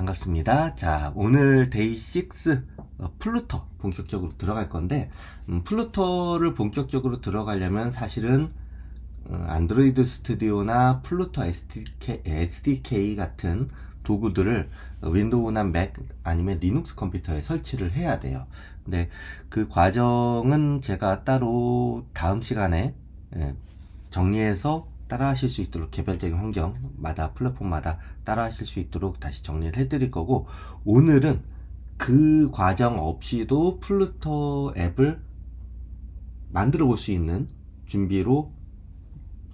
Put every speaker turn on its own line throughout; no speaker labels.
반갑습니다. 자, 오늘 데이 6 플루터 본격적으로 들어갈 건데, 플루터를 본격적으로 들어가려면 사실은 안드로이드 스튜디오나 플루터 SDK 같은 도구들을 윈도우나 맥 아니면 리눅스 컴퓨터에 설치를 해야 돼요. 근데 그 과정은 제가 따로 다음 시간에 정리해서 따라 하실 수 있도록 개별적인 환경마다 플랫폼마다 따라 하실 수 있도록 다시 정리를 해 드릴 거고, 오늘은 그 과정 없이도 플루터 앱을 만들어 볼 수 있는 준비로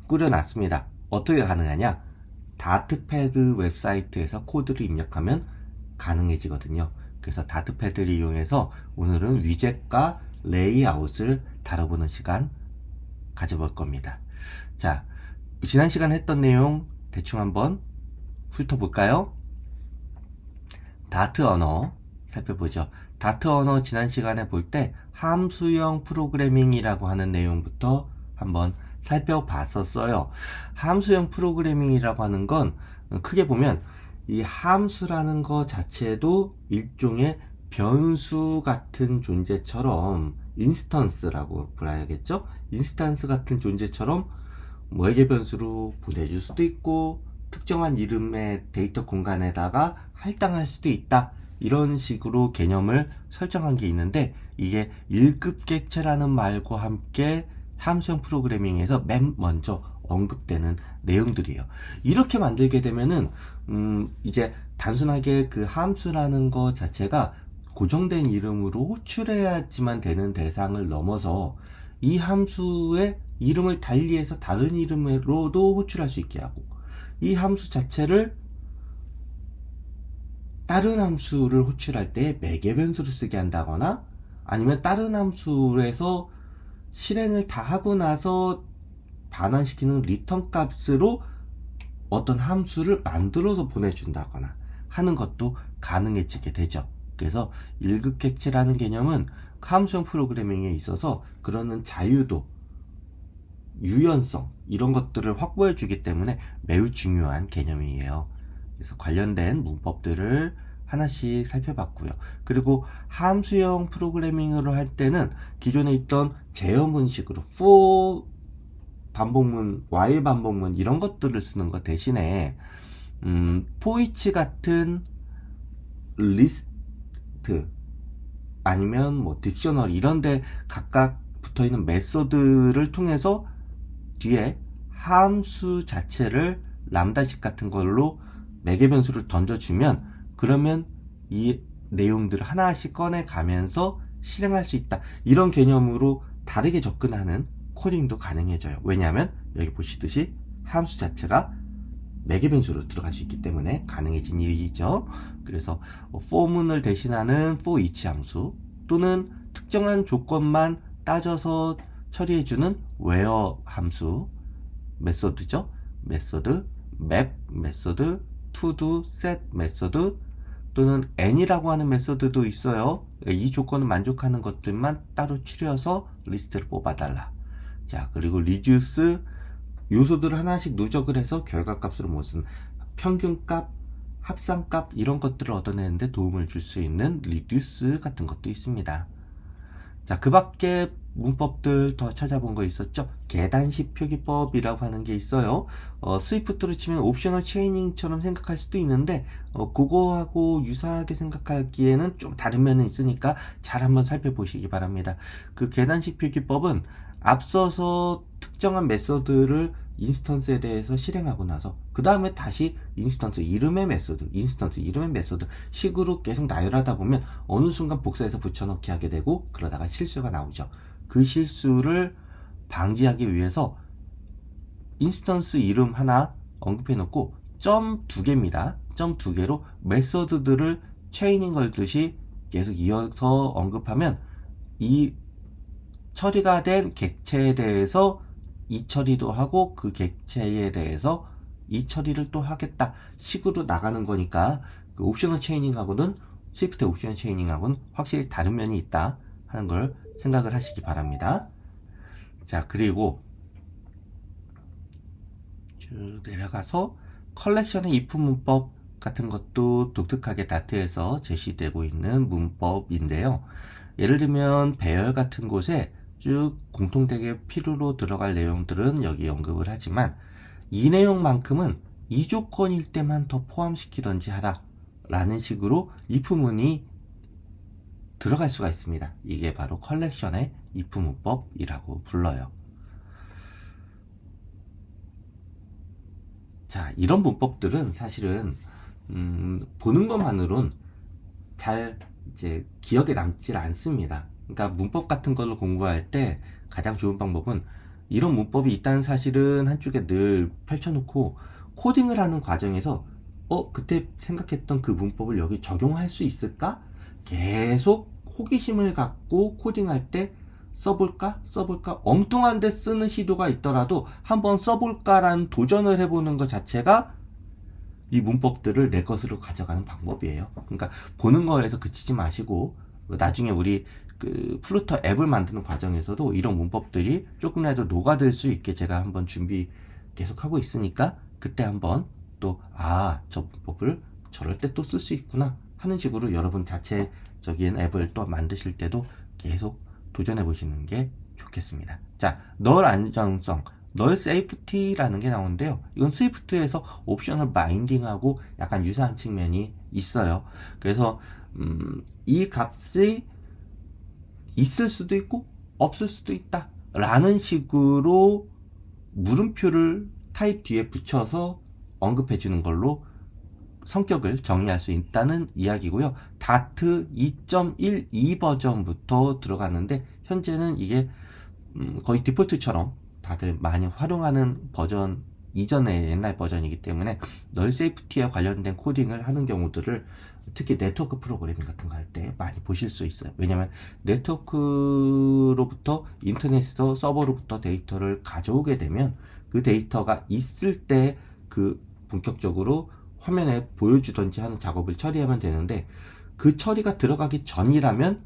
꾸려놨습니다. 어떻게 가능하냐? 다트패드 웹사이트에서 코드를 입력하면 가능해지거든요. 그래서 다트패드를 이용해서 오늘은 위젯과 레이아웃을 다뤄보는 시간 가져볼 겁니다. 자, 지난 시간 했던 내용 대충 한번 훑어볼까요? 다트 언어 살펴보죠. 다트 언어 지난 시간에 볼 때 함수형 프로그래밍이라고 하는 내용부터 한번 살펴봤었어요. 함수형 프로그래밍이라고 하는 건 크게 보면 이 함수라는 것 자체도 일종의 변수 같은 존재처럼, 인스턴스라고 불러야겠죠? 인스턴스 같은 존재처럼 외계 변수로 보내줄 수도 있고, 특정한 이름의 데이터 공간에다가 할당할 수도 있다, 이런 식으로 개념을 설정한 게 있는데, 이게 1급 객체라는 말과 함께 함수형 프로그래밍에서 맨 먼저 언급되는 내용들이에요. 이렇게 만들게 되면은 이제 단순하게 그 함수라는 것 자체가 고정된 이름으로 호출해야지만 되는 대상을 넘어서 이 함수의 이름을 달리해서 다른 이름으로도 호출할 수 있게 하고, 이 함수 자체를 다른 함수를 호출할 때 매개 변수를 쓰게 한다거나, 아니면 다른 함수에서 실행을 다 하고 나서 반환시키는 리턴 값으로 어떤 함수를 만들어서 보내준다거나 하는 것도 가능해지게 되죠. 그래서 1급 객체라는 개념은 함수형 프로그래밍에 있어서 그러는 자유도, 유연성, 이런 것들을 확보해 주기 때문에 매우 중요한 개념이에요. 그래서 관련된 문법들을 하나씩 살펴봤고요. 그리고 함수형 프로그래밍으로 할 때는 기존에 있던 제어문식으로 for 반복문, while 반복문, 이런 것들을 쓰는 것 대신에 for each 같은 리스트 아니면 뭐 딕셔너리 이런 데 각각 붙어있는 메소드를 통해서 뒤에 함수 자체를 람다식 같은 걸로 매개 변수를 던져주면, 그러면 이 내용들을 하나씩 꺼내 가면서 실행할 수 있다, 이런 개념으로 다르게 접근하는 코딩도 가능해져요. 왜냐하면 여기 보시듯이 함수 자체가 매개 변수로 들어갈 수 있기 때문에 가능해진 일이죠. 그래서 for문을 대신하는 for each 함수, 또는 특정한 조건만 따져서 처리해주는 where 함수, 메소드죠. 메소드, map 메소드, to-do, set 메소드, 또는 n이라고 하는 메소드도 있어요. 이 조건을 만족하는 것들만 따로 추려서 리스트를 뽑아달라. 자, 그리고 reduce, 요소들을 하나씩 누적을 해서 결과값으로 무슨 평균값, 합산값, 이런 것들을 얻어내는데 도움을 줄 수 있는 reduce 같은 것도 있습니다. 자, 그 밖에 문법들 더 찾아본 거 있었죠? 계단식 표기법이라고 하는 게 있어요. 스위프트로 치면 옵셔널 체이닝처럼 생각할 수도 있는데, 그거하고 유사하게 생각하기에는 좀 다른 면은 있으니까 잘 한번 살펴보시기 바랍니다. 그 계단식 표기법은 앞서서 특정한 메소드를 인스턴스에 대해서 실행하고 나서 그 다음에 다시 인스턴스 이름의 메소드 식으로 계속 나열하다 보면 어느 순간 복사해서 붙여넣기 하게 되고, 그러다가 실수가 나오죠. 그 실수를 방지하기 위해서 인스턴스 이름 하나 언급해 놓고 점 2개입니다. 점 2개로 메소드들을 체이닝 걸듯이 계속 이어서 언급하면 이 처리가 된 객체에 대해서 이 처리도 하고, 그 객체에 대해서 이 처리를 또 하겠다 식으로 나가는 거니까, 그 옵셔널 체이닝하고는 스위프트 옵셔널 체이닝하고는 확실히 다른 면이 있다 하는 걸 생각을 하시기 바랍니다. 자, 그리고 쭉 내려가서 컬렉션의 if 문법 같은 것도 독특하게 다트에서 제시되고 있는 문법인데요. 예를 들면 배열 같은 곳에 쭉 공통되게 필요로 들어갈 내용들은 여기 언급을 하지만 이 내용만큼은 이 조건일 때만 더 포함시키던지 하라 라는 식으로 if문이 들어갈 수가 있습니다. 이게 바로 컬렉션의 if 문법이라고 불러요. 자, 이런 문법들은 사실은 보는 것만으로는 잘 이제 기억에 남질 않습니다. 그러니까 문법 같은 걸 공부할 때 가장 좋은 방법은 이런 문법이 있다는 사실은 한쪽에 늘 펼쳐놓고 코딩을 하는 과정에서 그때 생각했던 그 문법을 여기 적용할 수 있을까? 계속 호기심을 갖고 코딩할 때 써볼까? 엉뚱한 데 쓰는 시도가 있더라도 한번 써볼까라는 도전을 해보는 것 자체가 이 문법들을 내 것으로 가져가는 방법이에요. 그러니까 보는 거에서 그치지 마시고 나중에 우리 그 플루터 앱을 만드는 과정에서도 이런 문법들이 조금이라도 녹아들 수 있게 제가 한번 준비 계속 하고 있으니까 그때 한번 또 저 문법을 저럴 때 또 쓸 수 있구나 하는 식으로 여러분 자체적인 앱을 또 만드실 때도 계속 도전해 보시는 게 좋겠습니다. 자, 널 안정성, 널 세이프티라는 게 나오는데요. 이건 스위프트에서 옵셔널 바인딩하고 약간 유사한 측면이 있어요. 그래서 이 값이 있을 수도 있고 없을 수도 있다 라는 식으로 물음표를 타입 뒤에 붙여서 언급해 주는 걸로 성격을 정의할 수 있다는 이야기고요. 다트 2.12 버전부터 들어가는데 현재는 이게 거의 디폴트처럼 다들 많이 활용하는 버전 이전의 옛날 버전이기 때문에 널 세이프티에 관련된 코딩을 하는 경우들을 특히 네트워크 프로그래밍 같은 거 할 때 많이 보실 수 있어요. 왜냐면 네트워크로부터 인터넷에서 서버로부터 데이터를 가져오게 되면 그 데이터가 있을 때 그 본격적으로 화면에 보여주던지 하는 작업을 처리하면 되는데 그 처리가 들어가기 전이라면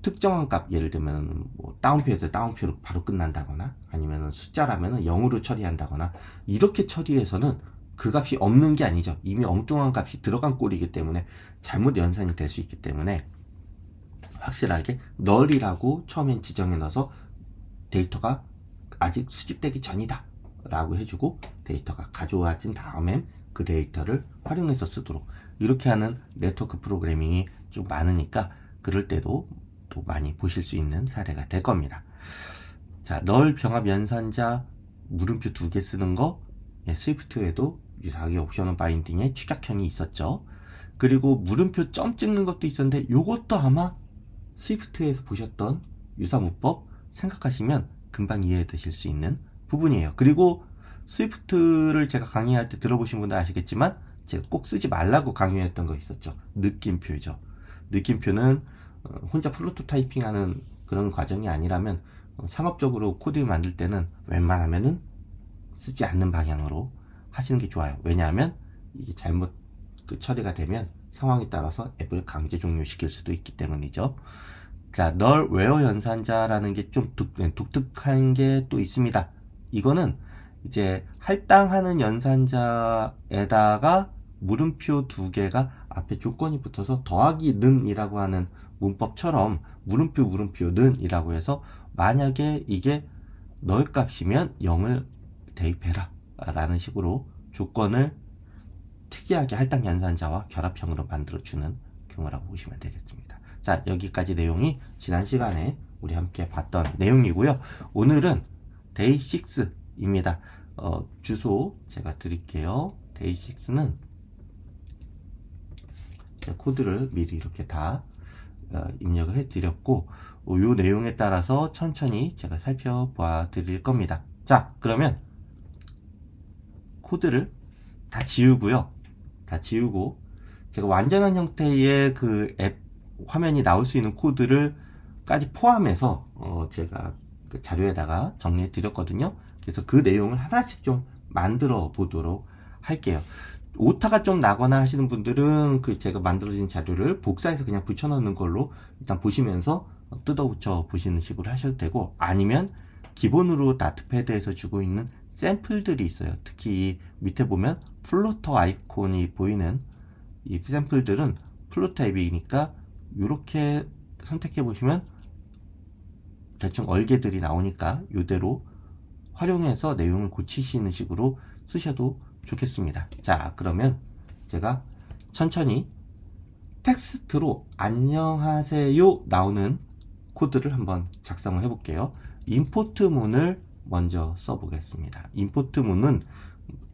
특정한 값, 예를 들면 뭐 다운표에서 다운표로 바로 끝난다거나 아니면 숫자라면 0으로 처리한다거나 이렇게 처리해서는 그 값이 없는 게 아니죠. 이미 엉뚱한 값이 들어간 꼴이기 때문에 잘못 연산이 될 수 있기 때문에 확실하게 널이라고 처음엔 지정해 넣어서 데이터가 아직 수집되기 전이다 라고 해주고 데이터가 가져와진 다음엔 그 데이터를 활용해서 쓰도록 이렇게 하는 네트워크 프로그래밍이 좀 많으니까 그럴 때도 또 많이 보실 수 있는 사례가 될 겁니다. 자, 널 병합 연산자 물음표 2개 쓰는 거 스위프트에도 유사하게 옵셔널 바인딩에 축약형이 있었죠. 그리고 물음표 점 찍는 것도 있었는데 이것도 아마 스위프트에서 보셨던 유사 문법 생각하시면 금방 이해되실 수 있는 부분이에요. 그리고 스위프트를 제가 강의할 때 들어보신 분들 아시겠지만 제가 꼭 쓰지 말라고 강요했던 거 있었죠. 느낌표죠. 느낌표는 혼자 프로토타이핑하는 그런 과정이 아니라면 상업적으로 코드를 만들 때는 웬만하면은 쓰지 않는 방향으로 하시는 게 좋아요. 왜냐하면 이게 잘못 처리가 되면 상황에 따라서 앱을 강제 종료시킬 수도 있기 때문이죠. 자, 널 웨어 연산자라는 게 좀 독특한 게 또 있습니다. 이거는 이제 할당하는 연산자에다가 물음표 2개가 앞에 조건이 붙어서 더하기 는이라고 하는 문법처럼 물음표 는이라고 해서 만약에 이게 널 값이면 0을 대입해라 라는 식으로 조건을 특이하게 할당 연산자와 결합형으로 만들어주는 경우라고 보시면 되겠습니다. 자, 여기까지 내용이 지난 시간에 우리 함께 봤던 내용이고요. 오늘은 데이 6입니다. 주소 제가 드릴게요. 데이 6는 코드를 미리 이렇게 다 입력을 해 드렸고 이 내용에 따라서 천천히 제가 살펴봐 드릴 겁니다. 자, 그러면 코드를 다 지우고요. 다 지우고 제가 완전한 형태의 그 앱 화면이 나올 수 있는 코드를까지 포함해서 제가 그 자료에다가 정리해 드렸거든요. 그래서 그 내용을 하나씩 좀 만들어 보도록 할게요. 오타가 좀 나거나 하시는 분들은 그 제가 만들어진 자료를 복사해서 그냥 붙여 넣는 걸로 일단 보시면서 뜯어 붙여 보시는 식으로 하셔도 되고, 아니면 기본으로 다트패드에서 주고 있는 샘플들이 있어요. 특히 밑에 보면 플루터 아이콘이 보이는 이 샘플들은 플루터 앱이니까 이렇게 선택해 보시면 대충 얼개들이 나오니까 이대로 활용해서 내용을 고치시는 식으로 쓰셔도 좋겠습니다. 자, 그러면 제가 천천히 텍스트로 안녕하세요 나오는 코드를 한번 작성을 해 볼게요. 임포트 문을 먼저 써 보겠습니다. 임포트 문은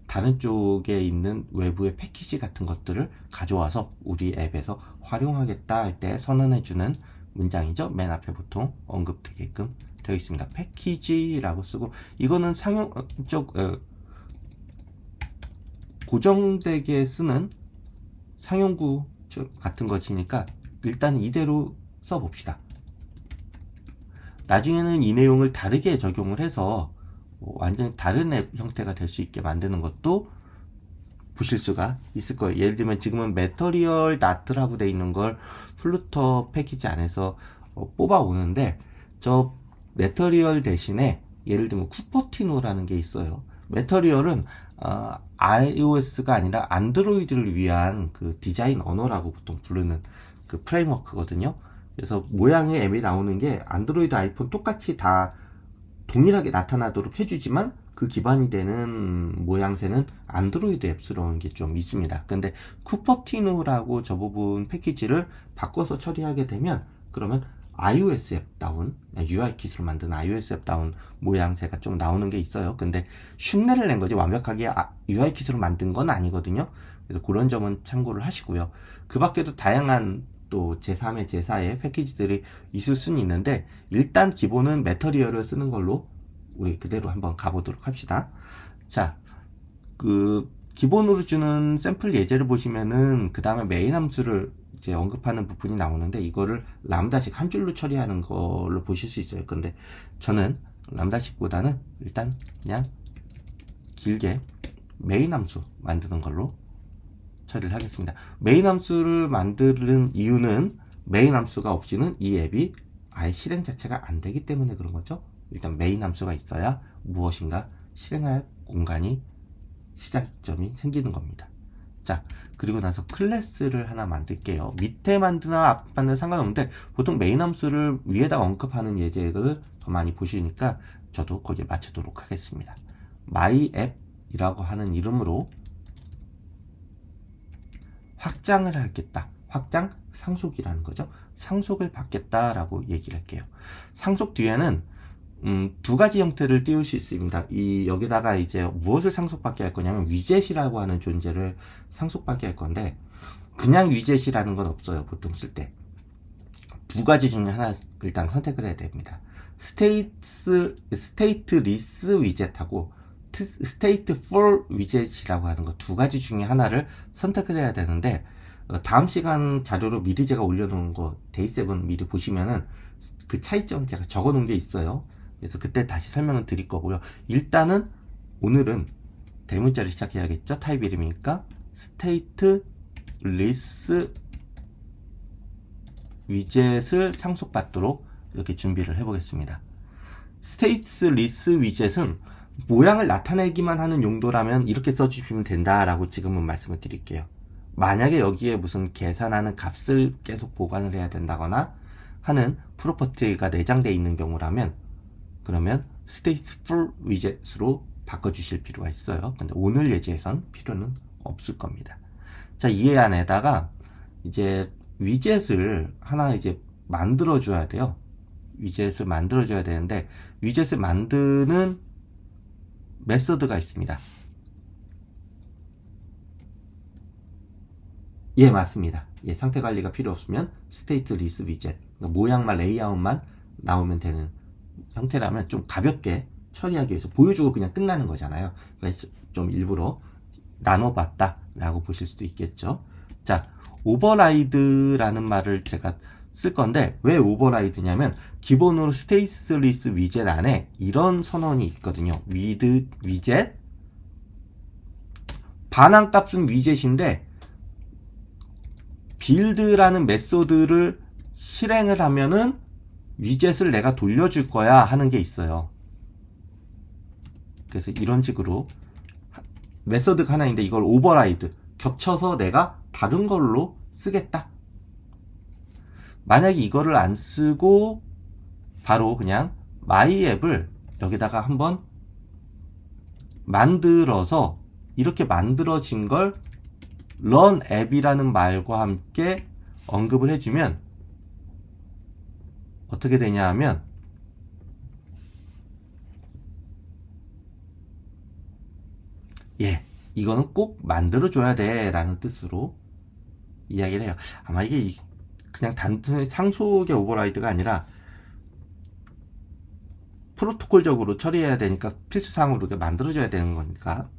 다른 쪽에 있는 외부의 패키지 같은 것들을 가져와서 우리 앱에서 활용하겠다 할 때 선언해주는 문장이죠. 맨 앞에 보통 언급되게끔 되어 있습니다. 패키지라고 쓰고, 이거는 상용 쪽 고정되게 쓰는 상용구 같은 것이니까 일단 이대로 써봅시다. 나중에는 이 내용을 다르게 적용을 해서 완전히 다른 앱 형태가 될 수 있게 만드는 것도 보실 수가 있을 거예요. 예를 들면 지금은 매터리얼 나트라고 되어 있는 걸 플루터 패키지 안에서 뽑아 오는데, 저 매터리얼 대신에 예를 들면 쿠퍼티노라는 게 있어요. 매터리얼은 iOS가 아니라 안드로이드를 위한 그 디자인 언어라고 보통 부르는 그 프레임워크거든요. 그래서 모양의 앱이 나오는 게 안드로이드, 아이폰 똑같이 다 동일하게 나타나도록 해주지만 그 기반이 되는 모양새는 안드로이드 앱스러운 게 좀 있습니다. 근데 쿠퍼티노라고 저 부분 패키지를 바꿔서 처리하게 되면 그러면 iOS 앱다운, UI킷으로 만든 iOS 앱다운 모양새가 좀 나오는 게 있어요. 근데 흉내를 낸 거지 완벽하게 UI킷으로 만든 건 아니거든요. 그래서 그런 점은 참고를 하시고요. 그 밖에도 다양한 또 제3의 제4의 패키지들이 있을 수는 있는데, 일단 기본은 매터리얼을 쓰는 걸로 우리 그대로 한번 가보도록 합시다. 자, 그 기본으로 주는 샘플 예제를 보시면은 그 다음에 메인 함수를 이제 언급하는 부분이 나오는데, 이거를 람다식 한 줄로 처리하는 걸로 보실 수 있어요. 근데 저는 람다식보다는 일단 그냥 길게 메인 함수 만드는 걸로 처리를 하겠습니다. 메인 함수를 만드는 이유는 메인 함수가 없이는 이 앱이 아예 실행 자체가 안 되기 때문에 그런 거죠. 일단 메인 함수가 있어야 무엇인가 실행할 공간이, 시작점이 생기는 겁니다. 자, 그리고 나서 클래스를 하나 만들게요. 밑에 만드나 앞 만드나 상관없는데 보통 메인 함수를 위에다 언급하는 예제를 더 많이 보시니까 저도 거기에 맞추도록 하겠습니다. myApp이라고 하는 이름으로 확장을 하겠다. 확장 상속이라는 거죠. 상속을 받겠다라고 얘기를 할게요. 상속 뒤에는 두 가지 형태를 띄울 수 있습니다. 여기다가 이제 무엇을 상속받게 할 거냐면 위젯이라고 하는 존재를 상속받게 할 건데, 그냥 위젯이라는 건 없어요. 보통 쓸 때 두 가지 중에 하나 일단 선택을 해야 됩니다. 스테이트리스 위젯하고 스테이트풀 위젯이라고 하는 거 두 가지 중에 하나를 선택을 해야 되는데, 다음 시간 자료로 미리 제가 올려놓은 거 데이7 미리 보시면은 그 차이점 제가 적어놓은 게 있어요. 그래서 그때 다시 설명을 드릴 거고요. 일단은 오늘은 대문자를 시작해야겠죠. 타입 이름이니까 스테이트리스 위젯을 상속받도록 이렇게 준비를 해보겠습니다. 스테이트리스 위젯은 모양을 나타내기만 하는 용도라면 이렇게 써주시면 된다라고 지금은 말씀을 드릴게요. 만약에 여기에 무슨 계산하는 값을 계속 보관을 해야 된다거나 하는 프로퍼티가 내장되어 있는 경우라면 그러면 stateful 위젯으로 바꿔주실 필요가 있어요. 근데 오늘 예제에선 필요는 없을 겁니다. 자, 이 안에다가 이제 위젯을 하나 이제 만들어줘야 돼요. 위젯을 만들어줘야 되는데, 위젯을 만드는 메서드가 있습니다. 예, 맞습니다. 예, 상태 관리가 필요 없으면 스테이트리스 위젯, 그러니까 모양만, 레이아웃만 나오면 되는 형태라면 좀 가볍게 처리하기 위해서 보여주고 그냥 끝나는 거잖아요. 그래서 좀 일부러 나눠봤다 라고 보실 수도 있겠죠. 자, 오버라이드라는 말을 제가 쓸 건데, 왜 오버라이드냐면 기본으로 스테이트리스 위젯 안에 이런 선언이 있거든요. with 위젯, 반환값은 위젯인데 빌드라는 메소드를 실행을 하면은 위젯을 내가 돌려줄 거야 하는 게 있어요. 그래서 이런 식으로 메서드가 하나 있는데 이걸 오버라이드 겹쳐서 내가 다른 걸로 쓰겠다. 만약에 이거를 안 쓰고 바로 그냥 마이 앱을 여기다가 한번 만들어서 이렇게 만들어진 걸 run 앱이라는 말과 함께 언급을 해주면 어떻게 되냐 하면 이거는 꼭 만들어줘야 돼 라는 뜻으로 이야기를 해요. 아마 이게 그냥 단순히 상속의 오버라이드가 아니라 프로토콜적으로 처리해야 되니까 필수사항으로 이렇게 만들어줘야 되는 거니까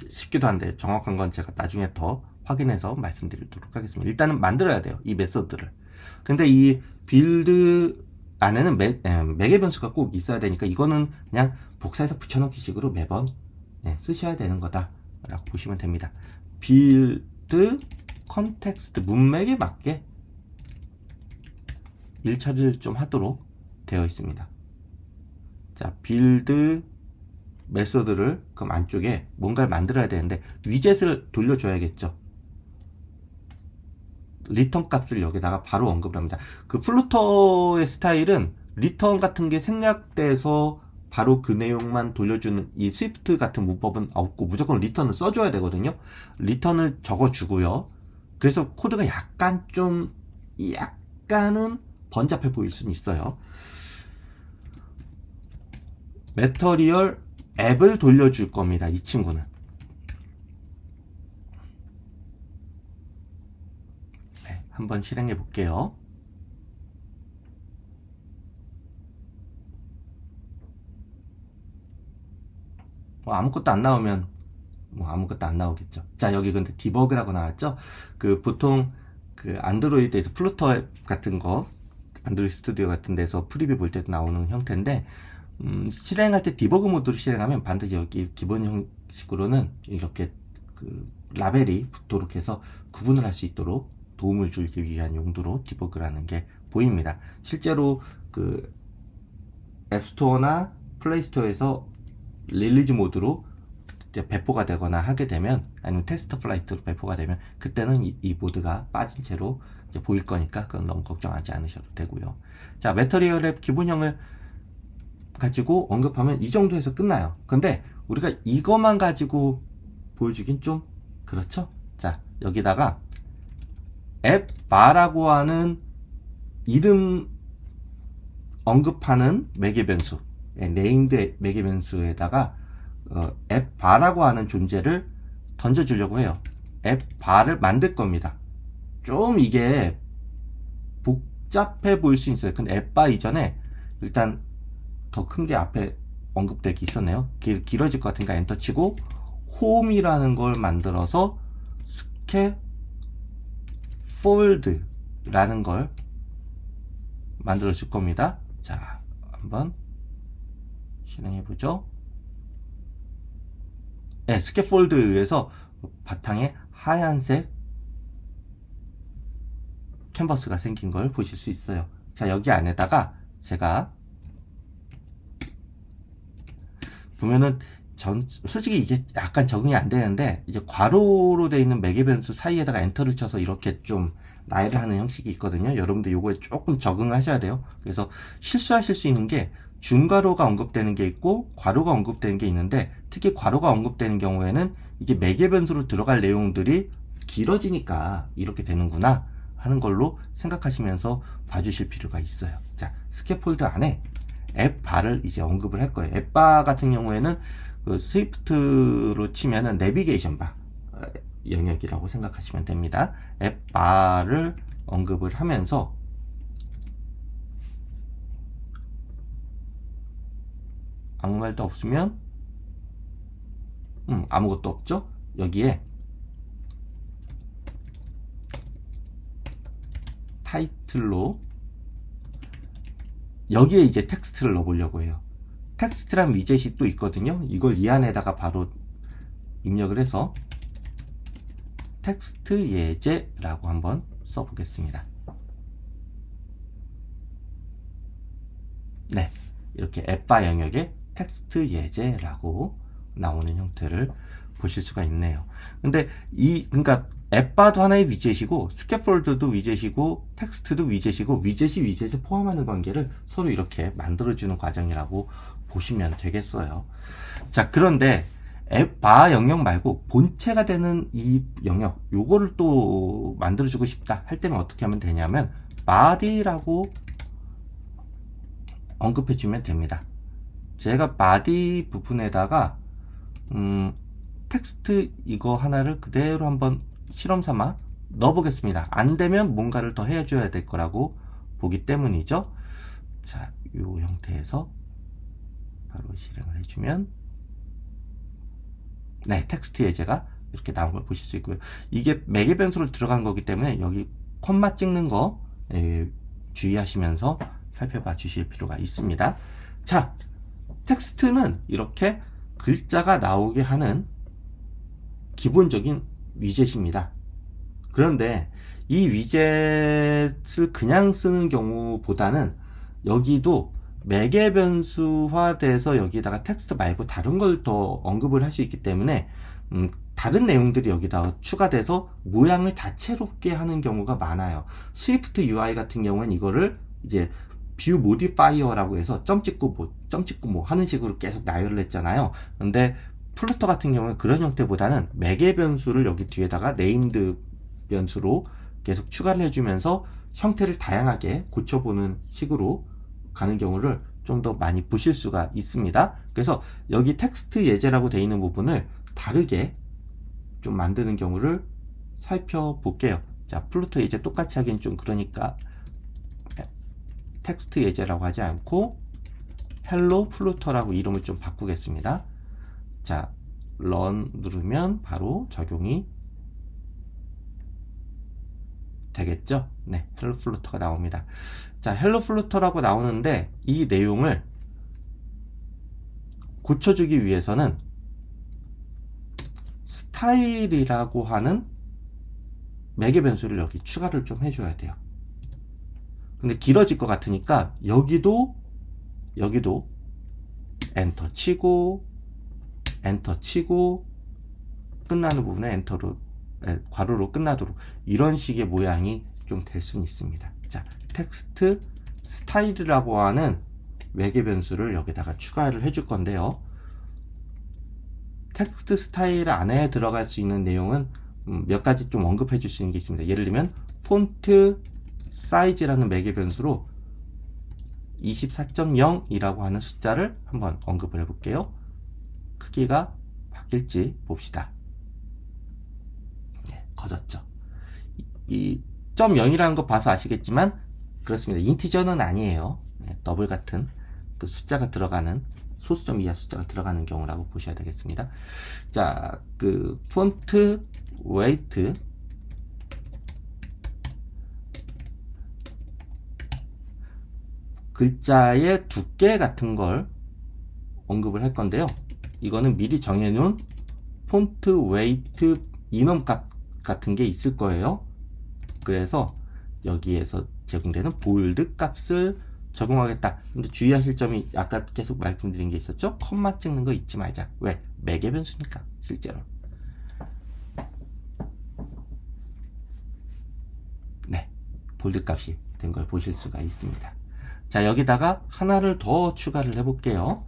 쉽기도 한데 정확한 건 제가 나중에 더 확인해서 말씀드리도록 하겠습니다. 일단은 만들어야 돼요, 이 메서드를. 근데 이 빌드 안에는 매개 변수가 꼭 있어야 되니까 이거는 그냥 복사해서 붙여넣기 식으로 매번 쓰셔야 되는 거다 라고 보시면 됩니다. 빌드 컨텍스트 문맥에 맞게 일 처리를 좀 하도록 되어 있습니다. 자, 빌드 메서드를 그럼 안쪽에 뭔가를 만들어야 되는데 위젯을 돌려줘야겠죠. 리턴 값을 여기다가 바로 언급을 합니다. 그 플루터의 스타일은 리턴 같은 게 생략돼서 바로 그 내용만 돌려주는 이 스위프트 같은 문법은 없고 무조건 리턴을 써줘야 되거든요. 리턴을 적어주고요. 그래서 코드가 약간은 번잡해 보일 수는 있어요. 매터리얼 앱을 돌려줄 겁니다. 이 친구는. 네, 한번 실행해 볼게요. 아무것도 안 나오면 아무것도 안 나오겠죠. 자, 여기 근데 디버그라고 나왔죠? 보통 안드로이드에서 플루터 앱 같은 거, 안드로이드 스튜디오 같은 데서 프리뷰 볼 때도 나오는 형태인데, 실행할 때 디버그 모드로 실행하면 반드시 여기 기본 형식으로는 이렇게 라벨이 붙도록 해서 구분을 할 수 있도록 도움을 주기 위한 용도로 디버그라는 게 보입니다. 실제로 앱스토어나 플레이스토어에서 릴리즈 모드로 이제 배포가 되거나 하게 되면, 아니면 테스트 플라이트로 배포가 되면 그때는 이 모드가 빠진 채로 이제 보일 거니까 그건 너무 걱정하지 않으셔도 되고요. 자, 매터리얼 앱 기본형을 가지고 언급하면 이 정도에서 끝나요. 근데 우리가 이것만 가지고 보여주긴 좀 그렇죠? 자, 여기다가 앱 바라고 하는 이름 언급하는 매개 변수, 네임드 매개 변수에다가 앱 바라고 하는 존재를 던져주려고 해요. 앱 바를 만들 겁니다. 좀 이게 복잡해 보일 수 있어요. 근데 앱 바 이전에 일단 더 큰 게 앞에 언급되기 있었네요. 길어질 것 같으니까 엔터 치고 홈이라는 걸 만들어서 스캐폴드라는 걸 만들어 줄 겁니다. 자, 한번 실행해 보죠. 네, 스캐폴드에서 바탕에 하얀색 캔버스가 생긴 걸 보실 수 있어요. 자, 여기 안에다가 제가 보면은 솔직히 이게 약간 적응이 안 되는데, 이제 괄호로 되어 있는 매개 변수 사이에다가 엔터를 쳐서 이렇게 좀 나열을 하는 형식이 있거든요. 여러분들 요거에 조금 적응을 하셔야 돼요. 그래서 실수하실 수 있는 게 중괄호가 언급되는 게 있고 괄호가 언급되는 게 있는데, 특히 괄호가 언급되는 경우에는 이게 매개 변수로 들어갈 내용들이 길어지니까 이렇게 되는구나 하는 걸로 생각하시면서 봐주실 필요가 있어요. 자, 스캐폴드 안에 앱 바를 이제 언급을 할 거예요. 앱 바 같은 경우에는 스위프트로 치면은 내비게이션 바 영역이라고 생각하시면 됩니다. 앱 바를 언급을 하면서 아무 말도 없으면 아무것도 없죠? 여기에 타이틀로 여기에 이제 텍스트를 넣어보려고 해요. 텍스트란 위젯이 또 있거든요. 이걸 이 안에다가 바로 입력을 해서 텍스트 예제라고 한번 써보겠습니다. 네, 이렇게 앱바 영역에 텍스트 예제라고 나오는 형태를 보실 수가 있네요. 근데 그러니까 앱바도 하나의 위젯이고 스캐폴드도 위젯이고 텍스트도 위젯이고 위젯을 포함하는 관계를 서로 이렇게 만들어주는 과정이라고 보시면 되겠어요. 자, 그런데 앱바 영역 말고 본체가 되는 이 영역, 요거를 또 만들어주고 싶다 할 때는 어떻게 하면 되냐면 body라고 언급해주면 됩니다. 제가 body 부분에다가 텍스트 이거 하나를 그대로 한번 실험 삼아 넣어보겠습니다. 안 되면 뭔가를 더 해줘야 될 거라고 보기 때문이죠. 자, 이 형태에서 바로 실행을 해주면 네, 텍스트 예제가 이렇게 나온 걸 보실 수 있고요. 이게 매개 변수로 들어간 거기 때문에 여기 콤마 찍는 거 주의하시면서 살펴봐 주실 필요가 있습니다. 자, 텍스트는 이렇게 글자가 나오게 하는 기본적인 위젯입니다. 그런데 이 위젯을 그냥 쓰는 경우보다는 여기도 매개 변수화돼서 여기다가 텍스트 말고 다른 걸 더 언급을 할 수 있기 때문에 다른 내용들이 여기다 추가돼서 모양을 다채롭게 하는 경우가 많아요. 스위프트 UI 같은 경우는 이거를 이제 뷰 모디파이어라고 해서 점 찍고 뭐 하는 식으로 계속 나열을 했잖아요. 근데 플루터 같은 경우는 그런 형태보다는 매개 변수를 여기 뒤에다가 네임드 변수로 계속 추가를 해주면서 형태를 다양하게 고쳐보는 식으로 가는 경우를 좀 더 많이 보실 수가 있습니다. 그래서 여기 텍스트 예제라고 되어 있는 부분을 다르게 좀 만드는 경우를 살펴볼게요. 자, 플루터 예제 똑같이 하긴 좀 그러니까 텍스트 예제라고 하지 않고 헬로 플루터라고 이름을 좀 바꾸겠습니다. 자, 런 누르면 바로 적용이 되겠죠? 네, 헬로 플루터가 나옵니다. 자, 헬로 플루터라고 나오는데 이 내용을 고쳐주기 위해서는 스타일이라고 하는 매개 변수를 여기 추가를 좀 해줘야 돼요. 근데 길어질 것 같으니까 여기도 엔터 치고 끝나는 부분에 엔터로 괄호로 끝나도록 이런 식의 모양이 좀 될 수는 있습니다. 자, 텍스트 스타일이라고 하는 매개 변수를 여기다가 추가를 해줄 건데요. 텍스트 스타일 안에 들어갈 수 있는 내용은 몇 가지 좀 언급해 줄 수 있는 게 있습니다. 예를 들면 폰트 사이즈라는 매개 변수로 24.0이라고 하는 숫자를 한번 언급을 해볼게요. 크기가 바뀔지 봅시다. 네, 커졌죠. 이 .0이라는 거 봐서 아시겠지만 그렇습니다. 인티저는 아니에요. 네, 더블 같은 그 숫자가 들어가는 소수점 이하 숫자가 들어가는 경우라고 보셔야 되겠습니다. 자, 그 폰트 웨이트 글자의 두께 같은 걸 언급을 할 건데요. 이거는 미리 정해놓은 폰트 웨이트 인원값 같은 게 있을 거예요. 그래서 여기에서 제공되는 볼드 값을 적용하겠다. 근데 주의하실 점이 아까 계속 말씀드린 게 있었죠? 컴마 찍는 거 잊지 말자. 왜? 매개 변수니까 실제로. 네, 볼드 값이 된 걸 보실 수가 있습니다. 자, 여기다가 하나를 더 추가를 해볼게요.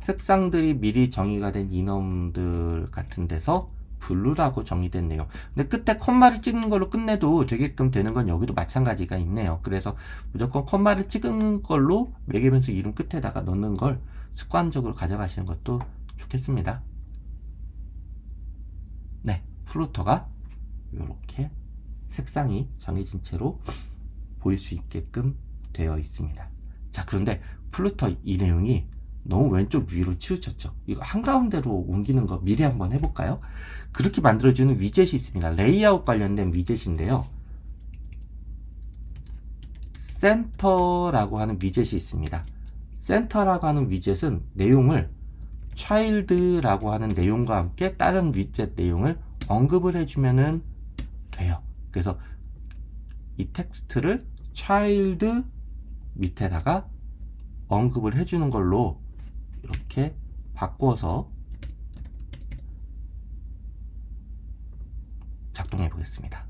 색상들이 미리 정의가 된 이놈들 같은 데서 블루라고 정의된 내용. 근데 끝에 콤마를 찍는 걸로 끝내도 되게끔 되는 건 여기도 마찬가지가 있네요. 그래서 무조건 콤마를 찍은 걸로 매개 변수 이름 끝에다가 넣는 걸 습관적으로 가져가시는 것도 좋겠습니다. 네, 플루터가 이렇게 색상이 정해진 채로 보일 수 있게끔 되어 있습니다. 자, 그런데 플루터 이 내용이 너무 왼쪽 위로 치우쳤죠. 이거 한가운데로 옮기는 거 미리 한번 해볼까요? 그렇게 만들어주는 위젯이 있습니다. 레이아웃 관련된 위젯인데요. 센터라고 하는 위젯이 있습니다. 센터라고 하는 위젯은 내용을 child라고 하는 내용과 함께 다른 위젯 내용을 언급을 해주면 돼요. 그래서 이 텍스트를 child 밑에다가 언급을 해주는 걸로 이렇게 바꿔서 작동해 보겠습니다.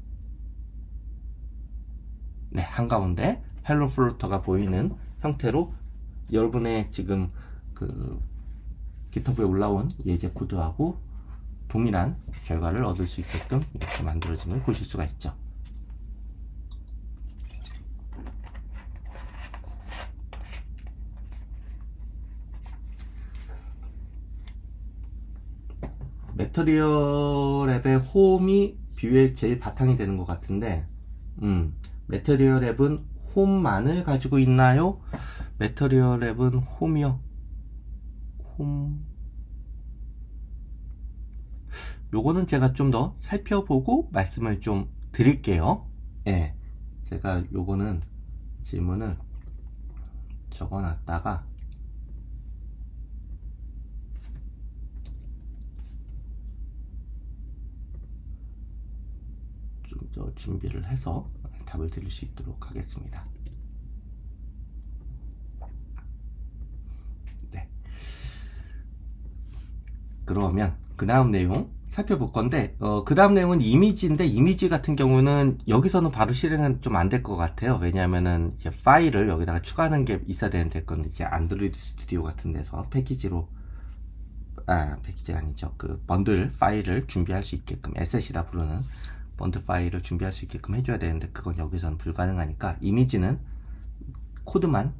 네, 한가운데 헬로 플루터가 보이는 형태로 여러분의 지금 그 GitHub에 올라온 예제 코드하고 동일한 결과를 얻을 수 있게끔 이렇게 만들어진 걸 보실 수가 있죠. 매터리얼 앱의 홈이 뷰의 제일 바탕이 되는 것 같은데, 매터리얼 앱은 홈만을 가지고 있나요? 매터리얼 앱은 홈이요. 홈. 요거는 제가 좀 더 살펴보고 말씀을 좀 드릴게요. 예. 제가 요거는 질문을 적어놨다가 좀 더 준비를 해서 답을 드릴 수 있도록 하겠습니다. 네. 그러면 그 다음 내용 살펴볼 건데, 그 다음 내용은 이미지인데, 이미지 같은 경우는 여기서는 바로 실행은 좀 안 될 것 같아요. 왜냐하면은 이제 파일을 여기다가 추가하는 게 있어야 되는데, 그건 이제 안드로이드 스튜디오 같은 데서 패키지가 아니죠. 그 번들 파일을 준비할 수 있게끔, 에셋이라 부르는 번들 파일을 준비할 수 있게끔 해줘야 되는데, 그건 여기서는 불가능하니까, 이미지는 코드만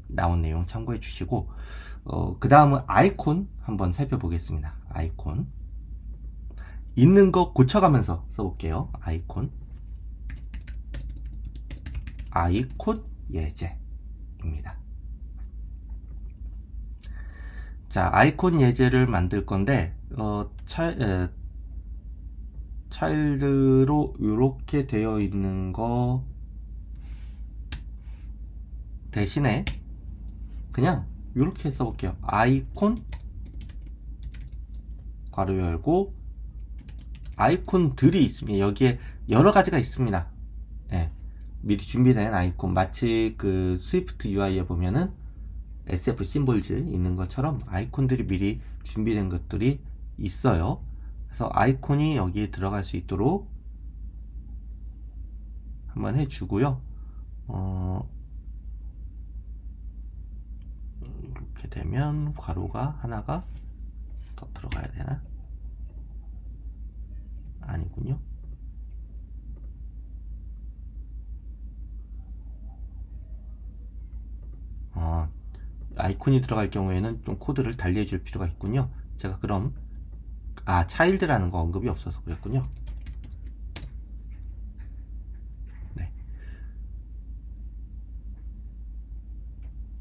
나온 내용 참고해 주시고, 그 다음은 아이콘 한번 살펴보겠습니다. 아이콘 있는 거 고쳐가면서 써볼게요. 아이콘 예제입니다. 자, 아이콘 예제를 만들 건데, 차일드로 이렇게 되어 있는 거 대신에 그냥 이렇게 써볼게요. 아이콘 괄호 열고 아이콘들이 있습니다. 여기에 여러 가지가 있습니다. 예, 미리 준비된 아이콘, 마치 그 스위프트 UI에 보면은 SF 심볼즈 있는 것처럼 아이콘들이 미리 준비된 것들이 있어요. 그래서 아이콘이 여기에 들어갈 수 있도록 한번 해주고요. 이렇게 되면 괄호가 하나가 더 들어가야 되나? 아니군요. 아이콘이 들어갈 경우에는 좀 코드를 달리해 줄 필요가 있군요. 제가 그럼 차일드라는 거 언급이 없어서 그랬군요.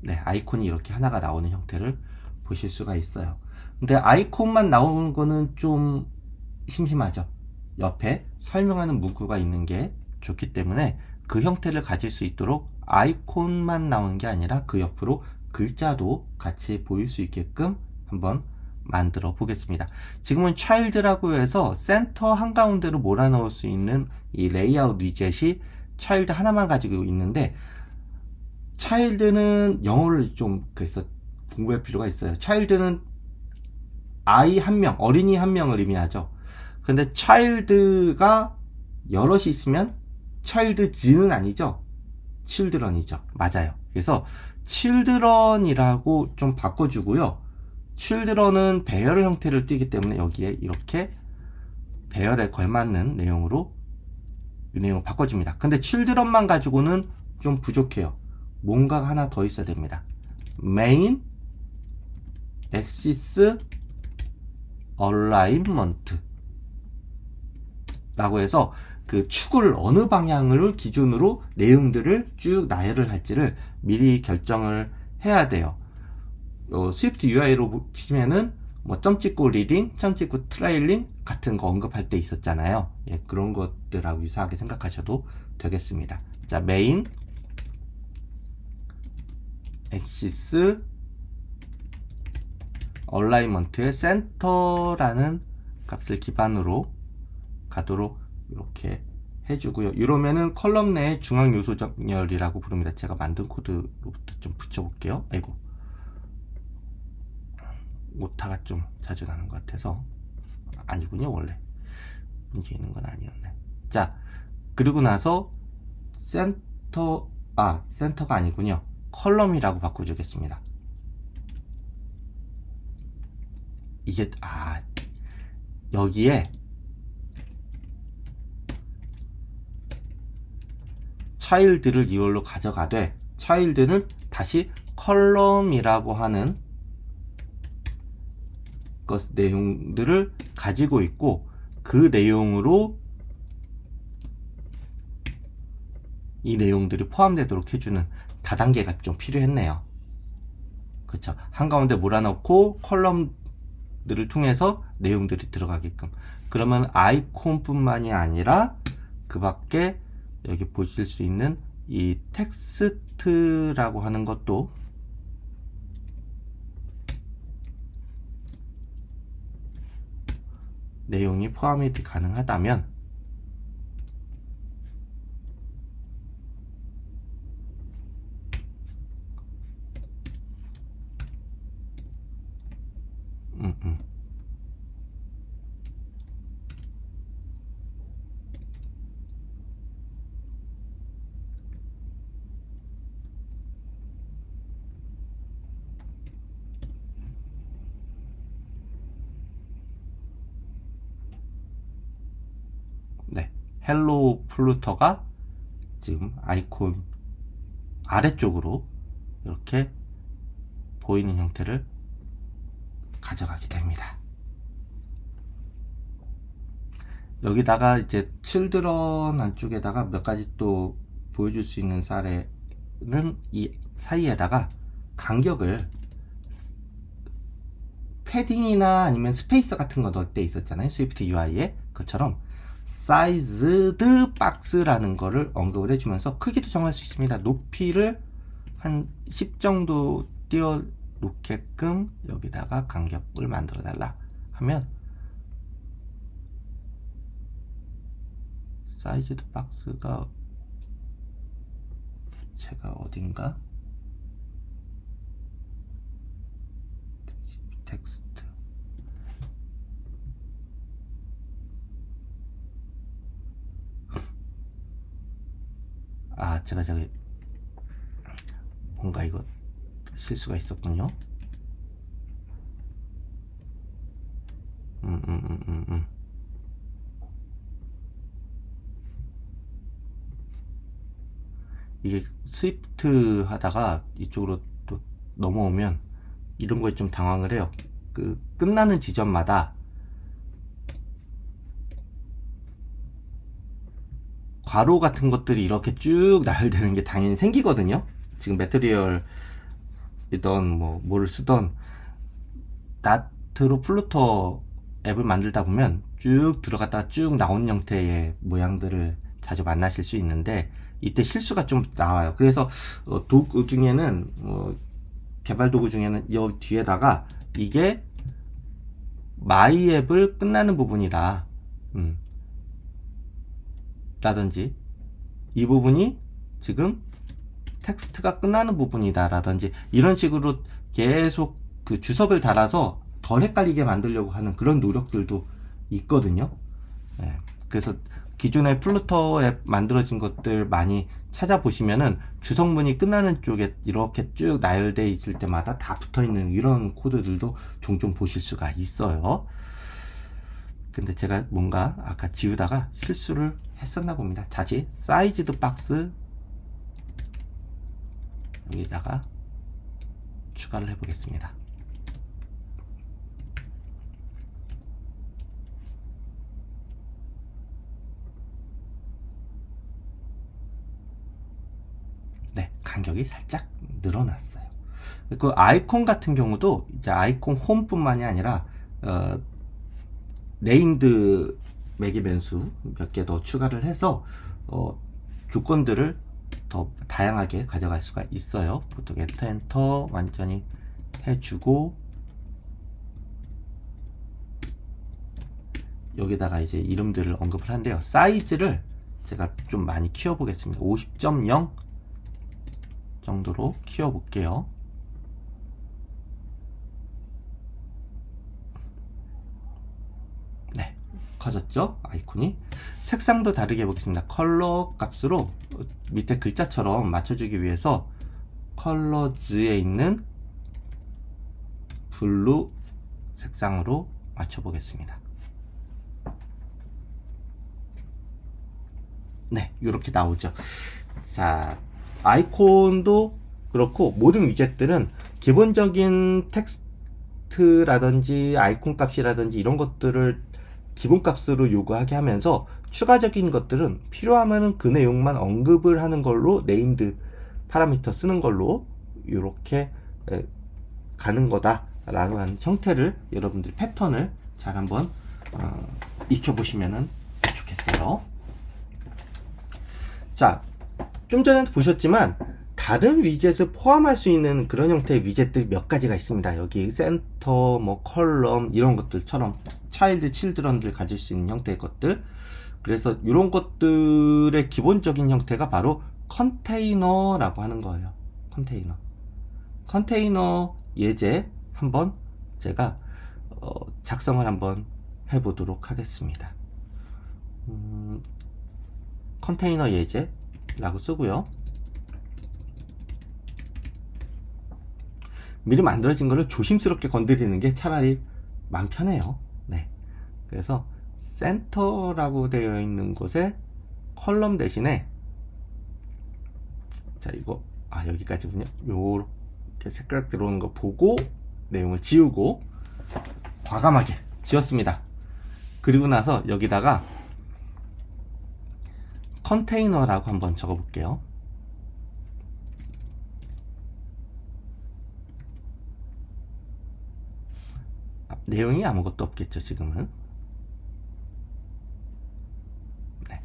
네, 아이콘이 이렇게 하나가 나오는 형태를 보실 수가 있어요. 근데 아이콘만 나오는 거는 좀 심심하죠. 옆에 설명하는 문구가 있는 게 좋기 때문에 그 형태를 가질 수 있도록 아이콘만 나오는 게 아니라 그 옆으로 글자도 같이 보일 수 있게끔 한번 만들어 보겠습니다. 지금은 child라고 해서 센터 한가운데로 몰아넣을 수 있는 이 레이아웃 위젯이 child 하나만 가지고 있는데, child는 영어를 좀 그래서 공부할 필요가 있어요. child는 아이 한 명, 어린이 한 명을 의미하죠. 근데 child가 여럿이 있으면 childs는 아니죠. children이죠. 맞아요. 그래서 children이라고 좀 바꿔주고요. children은 배열 형태를 띠기 때문에 여기에 이렇게 배열에 걸맞는 내용으로 이 내용을 바꿔줍니다. 근데 children만 가지고는 좀 부족해요. 뭔가 하나 더 있어야 됩니다. main axis alignment 라고 해서 그 축을 어느 방향을 기준으로 내용들을 쭉 나열을 할지를 미리 결정을 해야 돼요. 스위프트 UI로 치면은 뭐 점 찍고 리딩, 점 찍고 트레일링 같은 거 언급할 때 있었잖아요. 예, 그런 것들하고 유사하게 생각하셔도 되겠습니다. 자, 메인 엑시스 얼라이먼트의 센터라는 값을 기반으로 가도록 이렇게 해주고요. 이러면은 컬럼 내에 중앙 요소 정렬이라고 부릅니다. 제가 만든 코드로부터 좀 붙여볼게요. 아이고. 오타가 좀 자주 나는 것 같아서. 아니군요, 원래 문제 있는 건 아니었네. 자, 그리고 나서 센터가 아니군요. 컬럼이라고 바꿔주겠습니다. 이게 여기에 차일드를 2월로 가져가되, 차일드는 다시 컬럼이라고 하는 내용들을 가지고 있고, 그 내용으로 이 내용들이 포함되도록 해주는 다단계가 좀 필요했네요. 그쵸? 한가운데 몰아넣고 컬럼들을 통해서 내용들이 들어가게끔. 그러면 아이콘뿐만이 아니라 그 밖에 여기 보실 수 있는 이 텍스트라고 하는 것도 내용이 포함이 가능하다면 네, 헬로 플루터가 지금 아이콘 아래쪽으로 이렇게 보이는 형태를 가져가게 됩니다. 여기다가 이제 칠드런 안쪽에다가 몇 가지 또 보여줄 수 있는 사례는 이 사이에다가 간격을 패딩이나 아니면 스페이서 같은 거 넣을 때 있었잖아요. 스위프트 UI에 그처럼 사이즈드 박스라는 거를 언급을 해주면서 크기도 정할 수 있습니다. 높이를 한 10 정도 띄워 놓게끔 여기다가 간격을 만들어 달라 하면 사이즈드 박스가 제가 어딘가 텍스트 제가 저기 뭔가 이거 실수가 있었군요. 이게 스위프트 하다가 이쪽으로 또 넘어오면 이런 거에 좀 당황을 해요. 그 끝나는 지점마다 괄호 같은 것들이 이렇게 쭉 나열되는 게 당연히 생기거든요. 지금 매트리얼이던 뭐를 쓰던 나트로 플루터 앱을 만들다 보면 쭉 들어갔다가 쭉 나온 형태의 모양들을 자주 만나실 수 있는데 이때 실수가 좀 나와요. 그래서 도구 중에는 개발 도구 중에는 이 뒤에다가 이게 마이 앱을 끝나는 부분이다 라든지 이 부분이 지금 텍스트가 끝나는 부분이다 라든지 이런 식으로 계속 그 주석을 달아서 덜 헷갈리게 만들려고 하는 그런 노력들도 있거든요. 네, 그래서 기존의 플루터 앱 만들어진 것들 많이 찾아보시면은 주석문이 끝나는 쪽에 이렇게 쭉 나열되어 있을 때마다 다 붙어있는 이런 코드들도 종종 보실 수가 있어요. 근데 제가 뭔가 아까 지우다가 실수를 했었나 봅니다. 다시 사이즈드 박스 여기다가 추가를 해보겠습니다. 네, 간격이 살짝 늘어났어요. 그 아이콘 같은 경우도 이제 아이콘 홈뿐만이 아니라 네임드 매개 변수 몇 개 더 추가를 해서 조건들을 더 다양하게 가져갈 수가 있어요. 보통 엔터 완전히 해주고 여기다가 이제 이름들을 언급을 한대요. 사이즈를 제가 좀 많이 키워보겠습니다. 50.0 정도로 키워볼게요. 커졌죠? 아이콘이. 색상도 다르게 해보겠습니다. 컬러 값으로 밑에 글자처럼 맞춰주기 위해서 컬러즈에 있는 블루 색상으로 맞춰보겠습니다. 네, 이렇게 나오죠. 자, 아이콘도 그렇고 모든 위젯들은 기본적인 텍스트라든지 아이콘 값이라든지 이런 것들을 기본값으로 요구하게 하면서 추가적인 것들은 필요하면 그 내용만 언급을 하는 걸로 네임드 파라미터 쓰는 걸로 이렇게 가는 거다라고 하는 형태를 여러분들이 패턴을 잘 한번 익혀보시면 좋겠어요. 자, 좀 전에 보셨지만 다른 위젯을 포함할 수 있는 그런 형태의 위젯들이 몇 가지가 있습니다. 여기 센터, 뭐 컬럼 이런 것들처럼 차일드, 칠드런들 가질 수 있는 형태의 것들. 그래서 이런 것들의 기본적인 형태가 바로 컨테이너라고 하는 거예요. 컨테이너 예제 한번 제가 작성을 한번 해보도록 하겠습니다. 컨테이너 예제라고 쓰고요. 미리 만들어진 거를 조심스럽게 건드리는 게 차라리 마음 편해요. 네. 그래서 센터라고 되어 있는 곳에 컬럼 대신에 자, 이거 여기까지군요. 요렇게 색깔 들어오는 거 보고 내용을 지우고 과감하게 지웠습니다. 그리고 나서 여기다가 컨테이너라고 한번 적어 볼게요. 내용이 아무것도 없겠죠, 지금은. 네.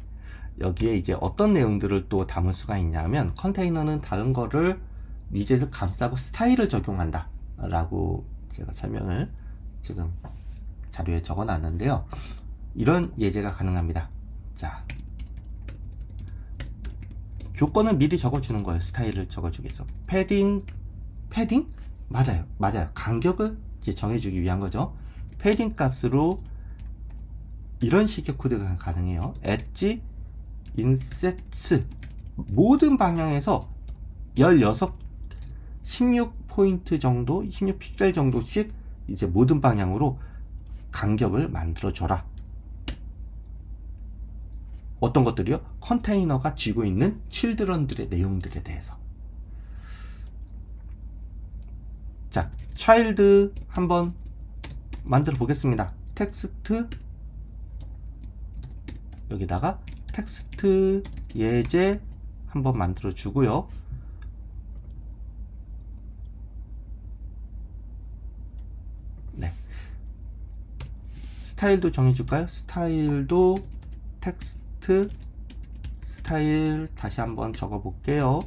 여기에 이제 어떤 내용들을 또 담을 수가 있냐면, 컨테이너는 다른 거를 위젯을 감싸고 스타일을 적용한다 라고 제가 설명을 지금 자료에 적어 놨는데요. 이런 예제가 가능합니다. 자, 조건을 미리 적어주는 거예요. 스타일을 적어주기 위해서. 패딩? 맞아요. 간격을 이제 정해주기 위한 거죠. 패딩 값으로 이런 식의 코드가 가능해요. 엣지, 인셋스 모든 방향에서 16포인트 정도, 16픽셀 정도씩 이제 모든 방향으로 간격을 만들어줘라. 어떤 것들이요? 컨테이너가 쥐고 있는 칠드런들의 내용들에 대해서. 자, 차일드 한번 만들어 보겠습니다. 텍스트 여기다가 텍스트 예제 한번 만들어 주고요. 네. 스타일도 정해줄까요? 스타일도 텍스트 스타일 다시 한번 적어 볼게요.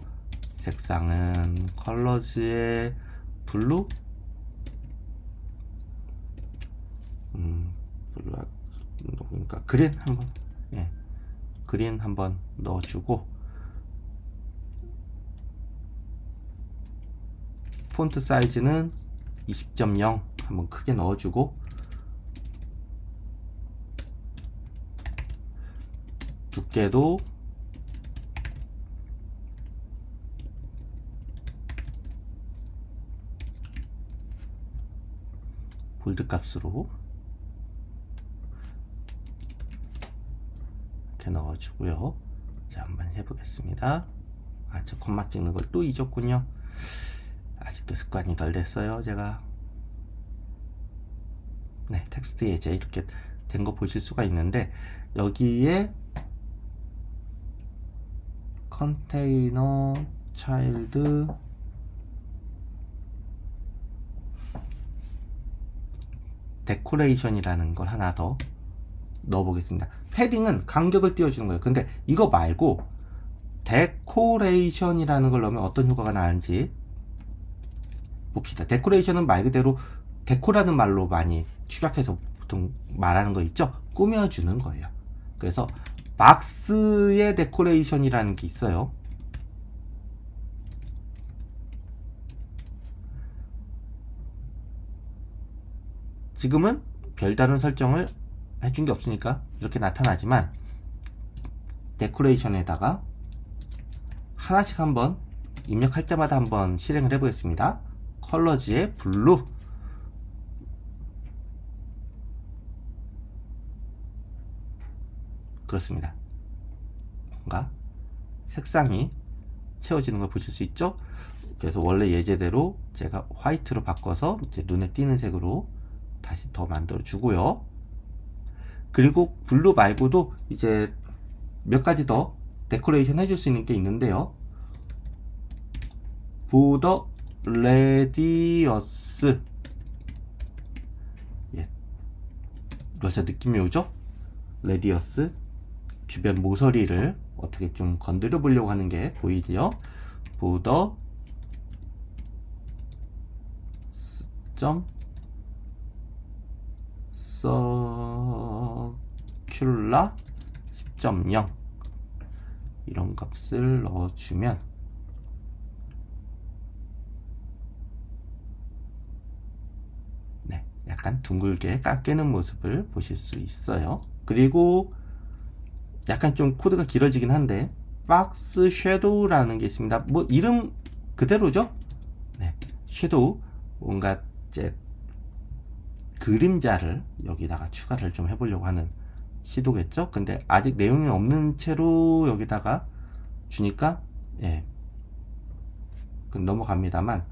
색상은 컬러즈의 블루 그러니까 그린 한번 그린 한번 넣어주고 폰트 사이즈는 20.0 한번 크게 넣어주고 두께도 볼드 값으로 이렇게 넣어주고요. 자, 한번 해보겠습니다. 저 콤마 찍는 걸 또 잊었군요. 아직도 습관이 덜 됐어요, 제가. 네, 텍스트 예제 이렇게 된 거 보실 수가 있는데, 여기에 컨테이너 차일드 데코레이션이라는 걸 하나 더 넣어보겠습니다. 패딩은 간격을 띄워주는 거예요. 근데 이거 말고 데코레이션이라는 걸 넣으면 어떤 효과가 나는지 봅시다. 데코레이션은 말 그대로 데코라는 말로 많이 축약해서 보통 말하는 거 있죠? 꾸며주는 거예요. 그래서 박스의 데코레이션이라는 게 있어요. 지금은 별다른 설정을 해준 게 없으니까 이렇게 나타나지만 데코레이션에다가 하나씩 한번 입력할 때마다 한번 실행을 해보겠습니다. 컬러즈의 블루, 그렇습니다. 뭔가 색상이 채워지는 걸 보실 수 있죠? 그래서 원래 예제대로 제가 화이트로 바꿔서 이제 눈에 띄는 색으로 다시 더 만들어 주고요. 그리고 블루 말고도 이제 몇 가지 더 데코레이션 해줄 수 있는 게 있는데요. 보더 레디어스, 예, 벌써 느낌이 오죠? 레디어스, 주변 모서리를 어떻게 좀 건드려 보려고 하는 게 보이죠? 보더 점 서큘라 10.0 이런 값을 넣어주면 네, 약간 둥글게 깎이는 모습을 보실 수 있어요. 그리고 약간 좀 코드가 길어지긴 한데 박스 섀도우라는 게 있습니다. 뭐 이름 그대로죠? 네, 섀도우, 뭔가 이제 그림자를 여기다가 추가를 좀 해보려고 하는 시도겠죠? 근데 아직 내용이 없는 채로 여기다가 주니까 예, 그럼 넘어갑니다만,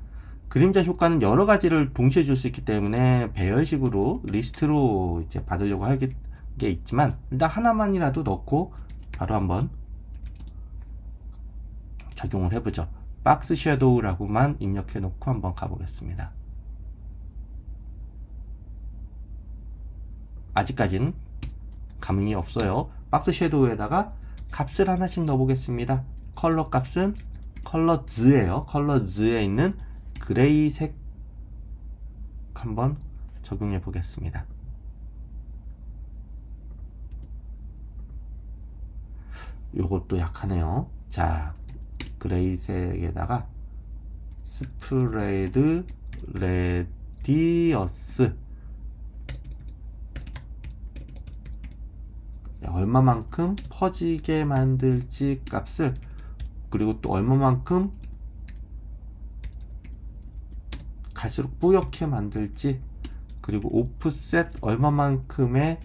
그림자 효과는 여러 가지를 동시에 줄 수 있기 때문에 배열식으로 리스트로 이제 받으려고 할 게 있지만 일단 하나만이라도 넣고 바로 한번 적용을 해보죠. 박스 섀도우라고만 입력해 놓고 한번 가보겠습니다. 아직까지는 감흥이 없어요. 박스 섀도우에다가 값을 하나씩 넣어보겠습니다. 컬러 값은 컬러즈예요. 컬러즈에 있는 그레이색 한번 적용해 보겠습니다. 요것도 약하네요. 자, 그레이색에다가 스프레드 레디어스, 얼마만큼 퍼지게 만들지 값을, 그리고 또 얼마만큼 갈수록 뿌옇게 만들지, 그리고 오프셋 얼마만큼의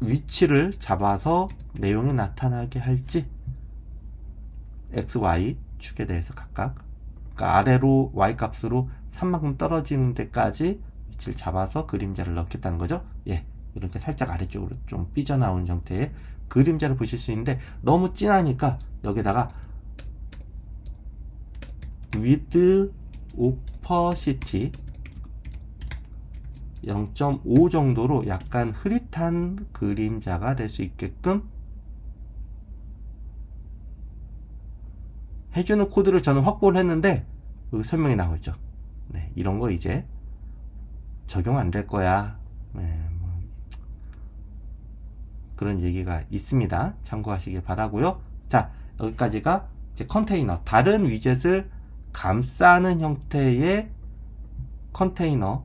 위치를 잡아서 내용이 나타나게 할지, X, Y 축에 대해서 각각, 그러니까 아래로 Y 값으로 3만큼 떨어지는 데까지 위치를 잡아서 그림자를 넣겠다는 거죠. 예, 이렇게 살짝 아래쪽으로 좀 삐져나오는 형태의 그림자를 보실 수 있는데, 너무 진하니까 여기다가 with opacity 0.5 정도로 약간 흐릿한 그림자가 될 수 있게끔 해주는 코드를 저는 확보를 했는데 여기 설명이 나오죠. 네, 이런 거 이제 적용 안 될 거야. 네, 그런 얘기가 있습니다. 참고하시길 바라고요. 자, 여기까지가 이제 컨테이너, 다른 위젯을 감싸는 형태의 컨테이너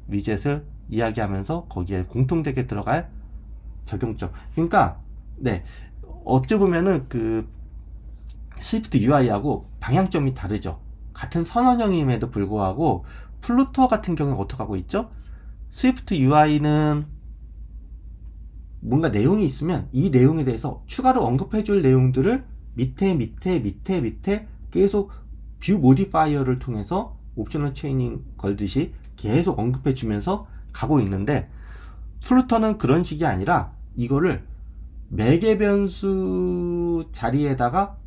위젯을 이야기하면서 거기에 공통되게 들어갈 적용점. 그러니까 네, 어찌 보면은 그 스위프트 UI하고 방향점이 다르죠. 같은 선언형임에도 불구하고 플루터 같은 경우는 어떻게 하고 있죠? 스위프트 UI는 뭔가 내용이 있으면 이 내용에 대해서 추가로 언급해 줄 내용들을 밑에 계속 뷰 모디파이어를 통해서 옵셔널 체이닝 걸듯이 계속 언급해 주면서 가고 있는데, 플루터는 그런 식이 아니라 이거를 매개 변수 자리에다가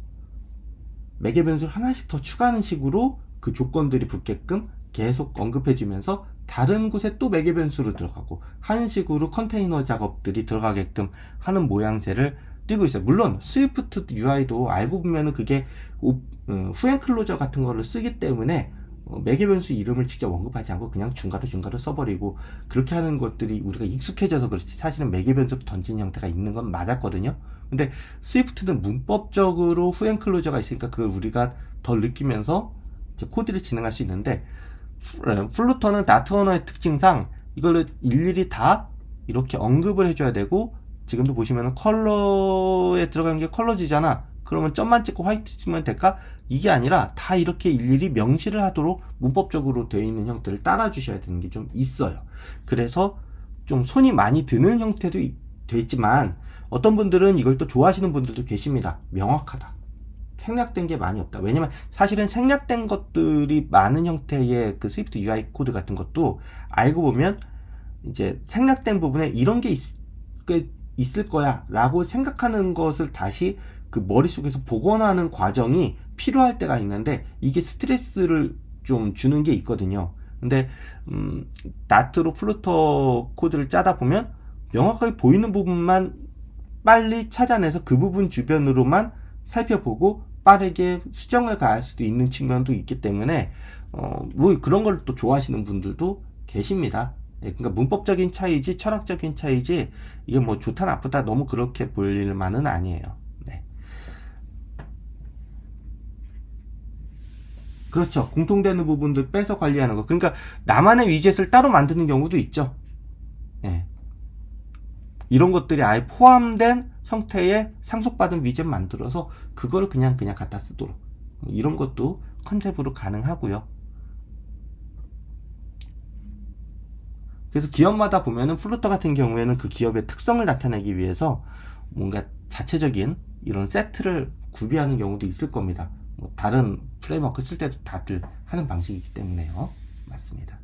매개 변수를 하나씩 더 추가하는 식으로 그 조건들이 붙게끔 계속 언급해 주면서 다른 곳에 또 매개 변수로 들어가고 하는 식으로 컨테이너 작업들이 들어가게끔 하는 모양새를 띄고 있어요. 물론 스위프트 UI도 알고 보면은 그게 후행 클로저 같은 거를 쓰기 때문에 매개 변수 이름을 직접 언급하지 않고 그냥 중괄호 써버리고 그렇게 하는 것들이 우리가 익숙해져서 그렇지, 사실은 매개 변수로 던진 형태가 있는 건 맞았거든요. 근데 스위프트는 문법적으로 후행 클로저가 있으니까 그걸 우리가 더 느끼면서 이제 코드를 진행할 수 있는데, 플루터는 다트 언어의 특징상 이걸 일일이 다 이렇게 언급을 해줘야 되고, 지금도 보시면 컬러에 들어가는 게 컬러지잖아. 그러면 점만 찍고 화이트 찍으면 될까? 이게 아니라 다 이렇게 일일이 명시를 하도록 문법적으로 되어 있는 형태를 따라 주셔야 되는 게 좀 있어요. 그래서 좀 손이 많이 드는 형태도 되지만, 어떤 분들은 이걸 또 좋아하시는 분들도 계십니다. 명확하다, 생략된 게 많이 없다. 왜냐면 사실은 생략된 것들이 많은 형태의 그 스위프트 UI 코드 같은 것도 알고 보면 이제 생략된 부분에 이런 게 있을 거야 라고 생각하는 것을 다시 그 머릿속에서 복원하는 과정이 필요할 때가 있는데, 이게 스트레스를 좀 주는 게 있거든요. 근데 나트로 플루터 코드를 짜다 보면 명확하게 보이는 부분만 빨리 찾아내서 그 부분 주변으로만 살펴보고 빠르게 수정을 가할 수도 있는 측면도 있기 때문에 뭐 그런 걸 또 좋아하시는 분들도 계십니다. 그러니까 문법적인 차이지 철학적인 차이지 이게 뭐 좋다 나쁘다 너무 그렇게 볼 만은 아니에요. 네. 그렇죠. 공통되는 부분들 빼서 관리하는 거. 그러니까 나만의 위젯을 따로 만드는 경우도 있죠. 네. 이런 것들이 아예 포함된 형태의 상속받은 위젯 만들어서 그걸 그냥 갖다 쓰도록, 이런 것도 컨셉으로 가능하고요. 그래서 기업마다 보면은 플루터 같은 경우에는 그 기업의 특성을 나타내기 위해서 뭔가 자체적인 이런 세트를 구비하는 경우도 있을 겁니다. 뭐 다른 프레임워크 쓸 때도 다들 하는 방식이기 때문에요. 맞습니다.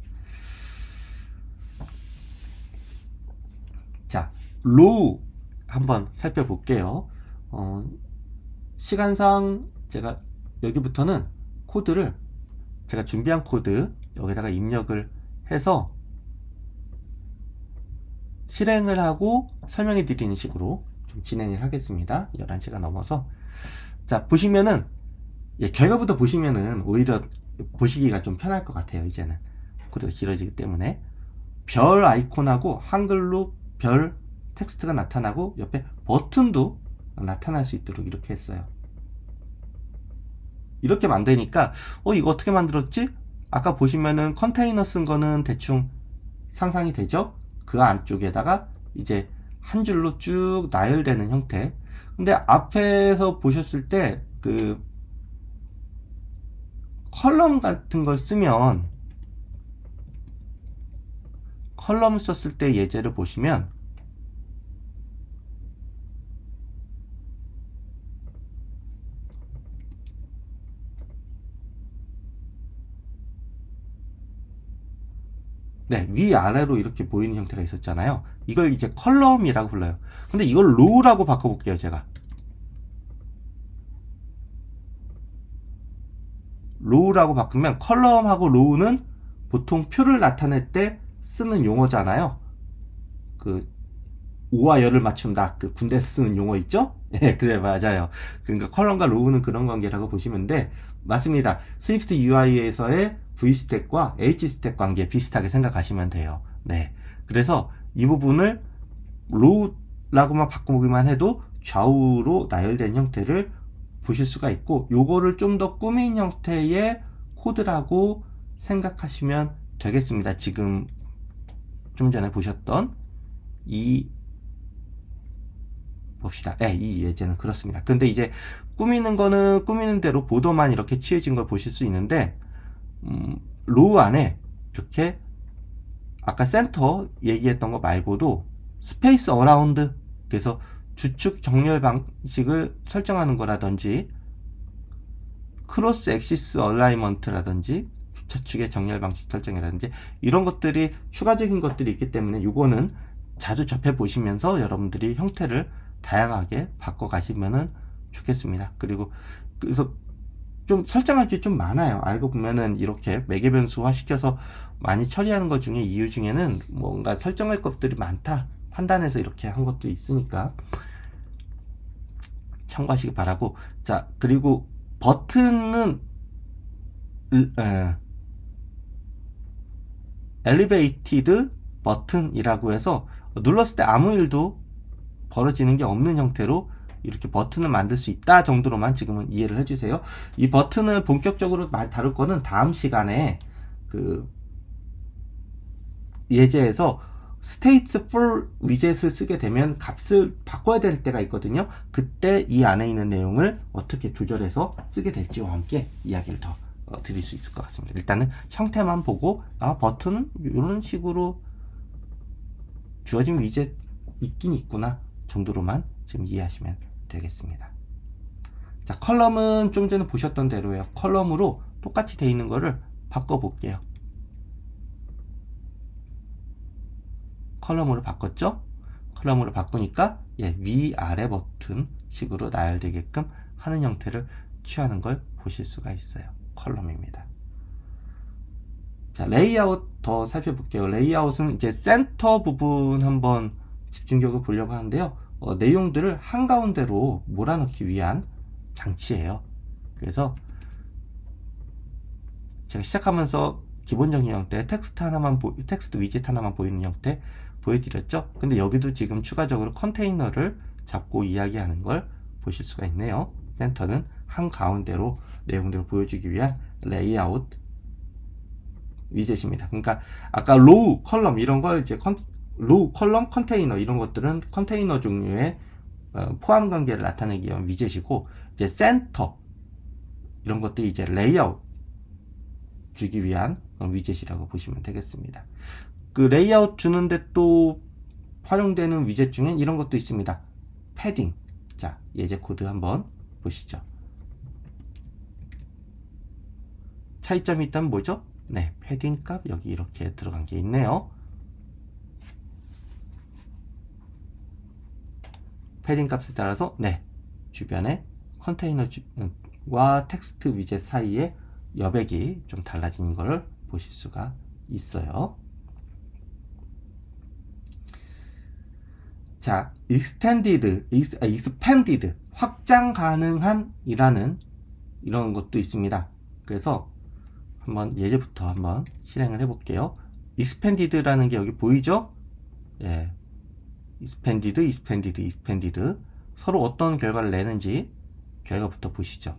자, 로우 한번 살펴볼게요. 시간상 제가 여기부터는 코드를, 제가 준비한 코드 여기다가 입력을 해서 실행을 하고 설명해 드리는 식으로 좀 진행을 하겠습니다. 11시가 넘어서. 자, 보시면은 결과부터 보시면은 오히려 보시기가 좀 편할 것 같아요. 이제는 코드가 길어지기 때문에 별 아이콘하고 한글로 별 텍스트가 나타나고 옆에 버튼도 나타날 수 있도록 이렇게 했어요. 이렇게 만드니까 이거 어떻게 만들었지? 아까 보시면은 컨테이너 쓴 거는 대충 상상이 되죠? 그 안쪽에다가 이제 한 줄로 쭉 나열되는 형태. 근데 앞에서 보셨을 때 그 컬럼 같은 걸 쓰면, 컬럼을 썼을 때 예제를 보시면 네, 위아래로 이렇게 보이는 형태가 있었잖아요. 이걸 이제 컬럼이라고 불러요. 근데 이걸 로우라고 바꿔볼게요, 제가. 로우라고 바꾸면, 컬럼하고 로우는 보통 표를 나타낼 때 쓰는 용어잖아요. 그 오와 열을 맞춘다, 그 군대에서 쓰는 용어 있죠? 예, 그래, 맞아요. 그러니까 컬럼과 로우는 그런 관계라고 보시면 돼. 맞습니다. 스위프트 UI에서의 V스택과 H스택 관계 비슷하게 생각하시면 돼요. 네. 그래서 이 부분을 로우라고만 바꾸기만 해도 좌우로 나열된 형태를 보실 수가 있고, 요거를 좀 더 꾸민 형태의 코드라고 생각하시면 되겠습니다. 지금 좀 전에 보셨던 봅시다. 이 예제는 그렇습니다. 근데 이제 꾸미는 거는 꾸미는 대로 보더만 이렇게 치해진 걸 보실 수 있는데, 로우 안에 이렇게 아까 센터 얘기했던 거 말고도 스페이스 어라운드, 그래서 주축 정렬 방식을 설정하는 거라든지 크로스 엑시스 얼라이먼트라든지 좌측의 정렬 방식 설정이라든지 이런 것들이 추가적인 것들이 있기 때문에 이거는 자주 접해 보시면서 여러분들이 형태를 다양하게 바꿔 가시면은 좋겠습니다. 그래서 좀 설정할 게 좀 많아요. 알고 보면은 이렇게 매개 변수화 시켜서 많이 처리하는 것 중에 이유 중에는 뭔가 설정할 것들이 많다 판단해서 이렇게 한 것도 있으니까 참고하시기 바라고. 자, 그리고 버튼은 엘리베이티드 버튼이라고 해서 눌렀을 때 아무 일도 벌어지는 게 없는 형태로 이렇게 버튼을 만들 수 있다 정도로만 지금은 이해를 해주세요. 이 버튼을 본격적으로 다룰 거는 다음 시간에 예제에서 stateful 위젯을 쓰게 되면 값을 바꿔야 될 때가 있거든요. 그때 이 안에 있는 내용을 어떻게 조절해서 쓰게 될지와 함께 이야기를 더 드릴 수 있을 것 같습니다. 일단은 형태만 보고 버튼은 이런 식으로 주어진 위젯 있긴 있구나 정도로만 지금 이해하시면 되겠습니다. 자, 컬럼은 좀 전에 보셨던 대로예요. 컬럼으로 똑같이 되어 있는 거를 바꿔볼게요. 컬럼으로 바꿨죠? 컬럼으로 바꾸니까 위아래 버튼 식으로 나열되게끔 하는 형태를 취하는 걸 보실 수가 있어요. 컬럼입니다. 자, 레이아웃 더 살펴볼게요. 레이아웃은 이제 센터 부분 한번 집중적으로 보려고 하는데요. 내용들을 한가운데로 몰아넣기 위한 장치예요. 그래서 제가 시작하면서 기본적인 형태, 텍스트 위젯 하나만 보이는 형태 보여드렸죠. 근데 여기도 지금 추가적으로 컨테이너를 잡고 이야기하는 걸 보실 수가 있네요. 센터는 한가운데로 내용들을 보여주기 위한 레이아웃 위젯입니다. 그러니까 아까 로우 컬럼 이런 걸 이제 로우 컬럼 컨테이너 이런 것들은 컨테이너 종류의 포함 관계를 나타내기 위한 위젯이고, 이제 센터 이런 것들이 이제 레이아웃 주기 위한 위젯이라고 보시면 되겠습니다. 그 레이아웃 주는데 또 활용되는 위젯 중엔 이런 것도 있습니다. 패딩. 자, 예제 코드 한번 보시죠. 차이점이 있다면 뭐죠? 네, 패딩 값 여기 이렇게 들어간 게 있네요. 패딩 값에 따라서 주변에 컨테이너와 텍스트 위젯 사이에 여백이 좀 달라진 것을 보실 수가 있어요. 자, expanded, 확장 가능한 이라는 이런 것도 있습니다. 그래서 한번 예제부터 한번 실행을 해볼게요. expanded라는 게 여기 보이죠? 예. expanded. 서로 어떤 결과를 내는지 결과부터 보시죠.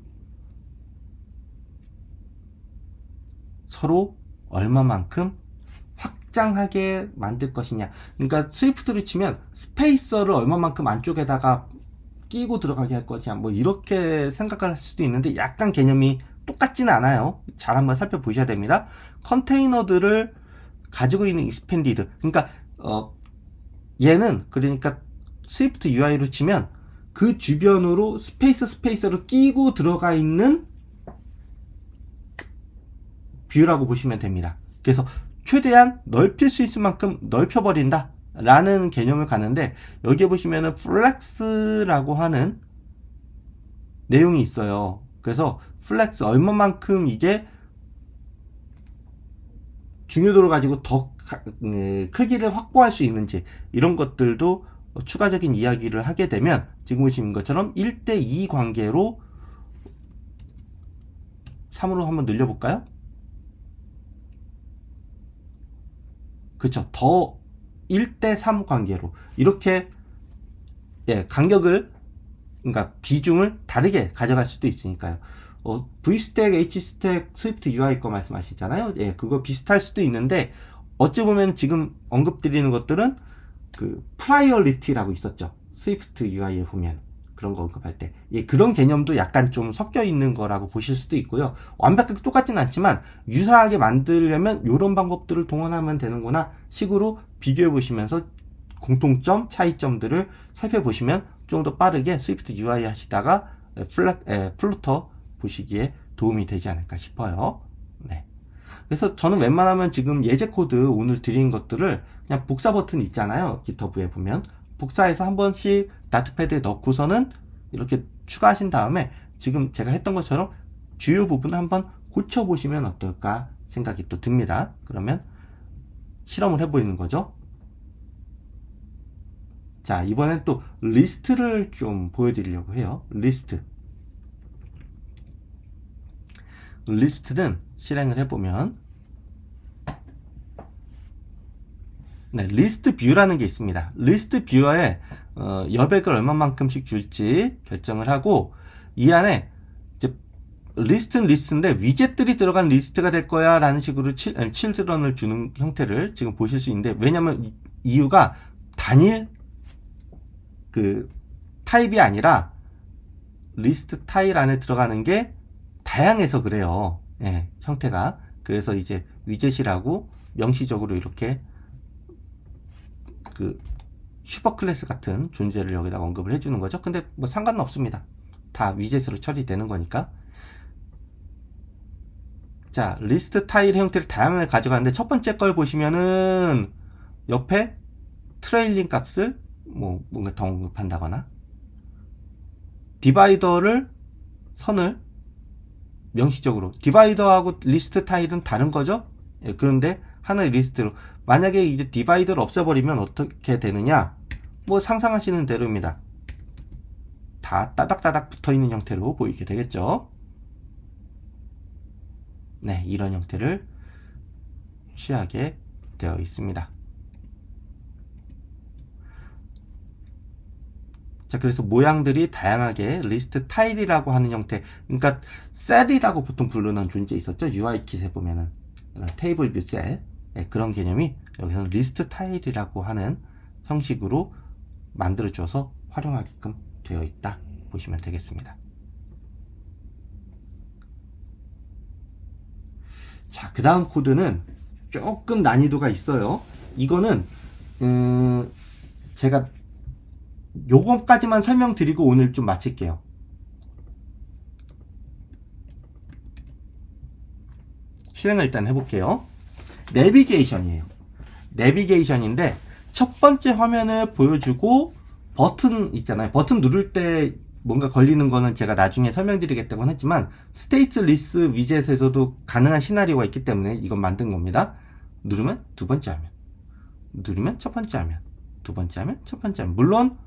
서로 얼마만큼 확장하게 만들 것이냐. 그러니까 스위프트를 치면 스페이서를 얼마만큼 안쪽에다가 끼고 들어가게 할 것이냐, 뭐 이렇게 생각할 수도 있는데 약간 개념이 똑같지는 않아요. 잘 한번 살펴보셔야 됩니다. 컨테이너들을 가지고 있는 expanded, 그러니까 얘는 그러니까 스위프트 UI로 치면 그 주변으로 스페이서를 끼고 들어가 있는 뷰라고 보시면 됩니다. 그래서 최대한 넓힐 수 있을 만큼 넓혀버린다 라는 개념을 가는데, 여기에 보시면은 플렉스라고 하는 내용이 있어요. 그래서 플렉스 얼마만큼 이게 중요도를 가지고 더 크기를 확보할 수 있는지 이런 것들도 추가적인 이야기를 하게 되면 지금 보시는 것처럼 1대2 관계로 3으로 한번 늘려볼까요? 그쵸. 더 1대3 관계로 이렇게 간격을, 그러니까 비중을 다르게 가져갈 수도 있으니까요. V스택, H스택, 스위프트 UI 거 말씀하시잖아요. 예, 그거 비슷할 수도 있는데 어찌 보면 지금 언급드리는 것들은 그 프라이어리티라고 있었죠. 스위프트 UI에 보면 그런 거 언급할 때 그런 개념도 약간 좀 섞여 있는 거라고 보실 수도 있고요. 완벽하게 똑같지는 않지만 유사하게 만들려면 이런 방법들을 동원하면 되는구나 식으로 비교해 보시면서 공통점, 차이점들을 살펴보시면 좀 더 빠르게 스위프트 UI 하시다가 플루터 보시기에 도움이 되지 않을까 싶어요. 네. 그래서 저는 웬만하면 지금 예제 코드 오늘 드린 것들을 그냥 복사 버튼 있잖아요. GitHub에 보면 복사해서 한 번씩 다트패드에 넣고서는 이렇게 추가하신 다음에 지금 제가 했던 것처럼 주요 부분을 한번 고쳐보시면 어떨까 생각이 또 듭니다. 그러면 실험을 해보이는 거죠. 자, 이번엔 또 리스트를 좀 보여드리려고 해요. 리스트는 실행을 해보면 리스트 뷰라는 게 있습니다. 리스트 뷰어에 여백을 얼마만큼씩 줄지 결정을 하고 이 안에 이제 리스트는 리스트인데 위젯들이 들어간 리스트가 될 거야 라는 식으로 칠드런을 주는 형태를 지금 보실 수 있는데, 왜냐면 이유가 단일 그 타입이 아니라 리스트 타일 안에 들어가는 게 다양해서 그래요. 예, 형태가. 그래서 이제 위젯이라고 명시적으로 이렇게 그 슈퍼 클래스 같은 존재를 여기다 언급을 해주는 거죠. 근데 뭐 상관은 없습니다. 다 위젯으로 처리되는 거니까. 자, 리스트 타일 형태를 다양하게 가져가는데, 첫 번째 걸 보시면은 옆에 트레일링 값을 뭐 뭔가 더 언급한다거나, 디바이더를 선을 명시적으로, 디바이더하고 리스트 타일은 다른 거죠. 예, 그런데 하나의 리스트로, 만약에 이제 디바이더를 없애버리면 어떻게 되느냐, 뭐 상상하시는 대로입니다. 다 따닥따닥 붙어있는 형태로 보이게 되겠죠. 네, 이런 형태를 취하게 되어 있습니다. 자, 그래서 모양들이 다양하게 리스트 타일이라고 하는 형태, 그러니까 셀이라고 보통 부르는 존재 있었죠. UI킷에 보면은 테이블 뷰 셀, 네, 그런 개념이 여기서는 리스트 타일이라고 하는 형식으로 만들어 주어서 활용하게끔 되어 있다 보시면 되겠습니다. 자, 그 다음 코드는 조금 난이도가 있어요. 이거는 제가 요것까지만 설명드리고 오늘 좀 마칠게요. 실행을 일단 해볼게요. 내비게이션이에요. 내비게이션인데, 첫 번째 화면을 보여주고 버튼 있잖아요. 버튼 누를 때 뭔가 걸리는 거는 제가 나중에 설명드리겠다고 했지만, 스테이트 리스 위젯에서도 가능한 시나리오가 있기 때문에 이건 만든 겁니다. 누르면 두 번째 화면, 누르면 첫 번째 화면, 두 번째 화면, 첫 번째 화면. 물론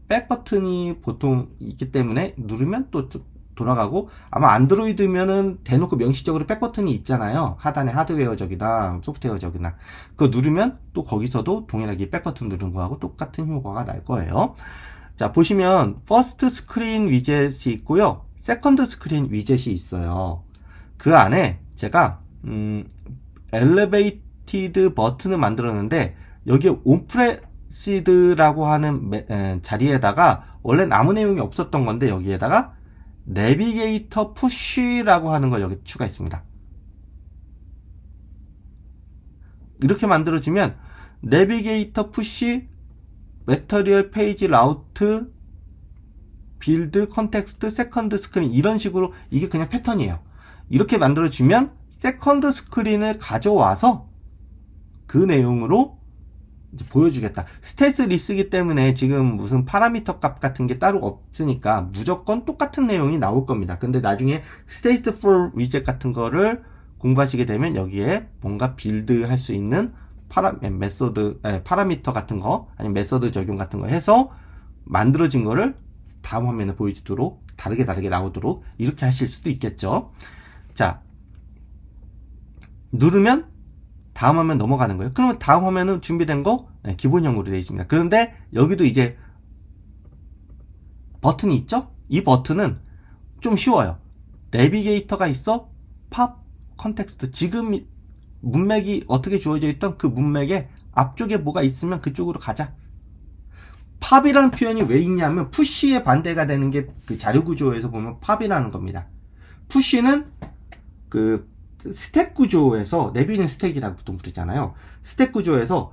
백 버튼이 보통 있기 때문에 누르면 또 돌아가고, 아마 안드로이드면은 대놓고 명시적으로 백 버튼이 있잖아요. 하단에 하드웨어적이나 소프트웨어적이나. 그거 누르면 또 거기서도 동일하게 백 버튼 누른 거하고 똑같은 효과가 날 거예요. 자, 보시면 퍼스트 스크린 위젯이 있고요, 세컨드 스크린 위젯이 있어요. 그 안에 제가 엘리베이티드 버튼을 만들었는데, 여기에 온프레시드라고 하는 자리에다가 원래 아무 내용이 없었던 건데, 여기에다가 내비게이터 푸쉬라고 하는 걸 여기 추가했습니다. 이렇게 만들어주면 내비게이터 푸쉬, 매터리얼 페이지 라우트, 빌드, 컨텍스트, 세컨드 스크린, 이런 식으로 이게 그냥 패턴이에요. 이렇게 만들어주면 세컨드 스크린을 가져와서 그 내용으로 이제 보여주겠다. 스테이트 리스기 때문에 지금 무슨 파라미터 값 같은 게 따로 없으니까 무조건 똑같은 내용이 나올 겁니다. 근데 나중에 스테이트 for 위젯 같은 거를 공부하시게 되면 여기에 뭔가 빌드 할 수 있는 파라미터 같은 거, 아니면 메소드 적용 같은 거 해서 만들어진 거를 다음 화면에 보여주도록, 다르게 나오도록 이렇게 하실 수도 있겠죠. 자, 누르면 다음 화면 넘어가는 거예요. 그러면 다음 화면은 준비된 거 기본형으로 되어 있습니다. 그런데 여기도 이제 버튼이 있죠? 이 버튼은 좀 쉬워요. 내비게이터가 있어, 팝, 컨텍스트, 지금 문맥이 어떻게 주어져 있던 그 문맥에 앞쪽에 뭐가 있으면 그쪽으로 가자. 팝이라는 표현이 왜 있냐면 푸쉬의 반대가 되는 게 그 자료 구조에서 보면 팝이라는 겁니다. 푸쉬는 그 스택 구조에서, 내비는 스택이라고 보통 부르잖아요. 스택 구조에서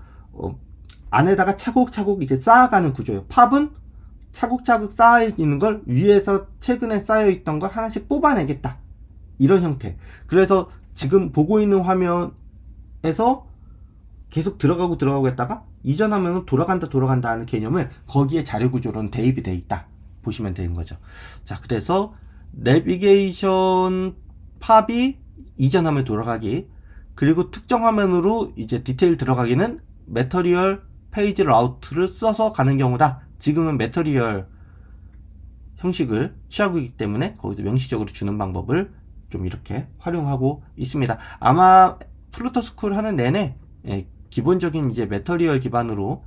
안에다가 차곡차곡 이제 쌓아가는 구조예요. 팝은 차곡차곡 쌓여 있는 걸 위에서 최근에 쌓여 있던 걸 하나씩 뽑아내겠다, 이런 형태. 그래서 지금 보고 있는 화면에서 계속 들어가고 했다가 이전 화면은 돌아간다 하는 개념을 거기에 자료 구조로는 대입이 돼 있다 보시면 되는 거죠. 자, 그래서 내비게이션 팝이 이전 화면 돌아가기, 그리고 특정 화면으로 이제 디테일 들어가기는 매터리얼 페이지 라우트를 써서 가는 경우다. 지금은 매터리얼 형식을 취하고 있기 때문에 거기서 명시적으로 주는 방법을 좀 이렇게 활용하고 있습니다. 아마 플루터스쿨 하는 내내 기본적인 이제 매터리얼 기반으로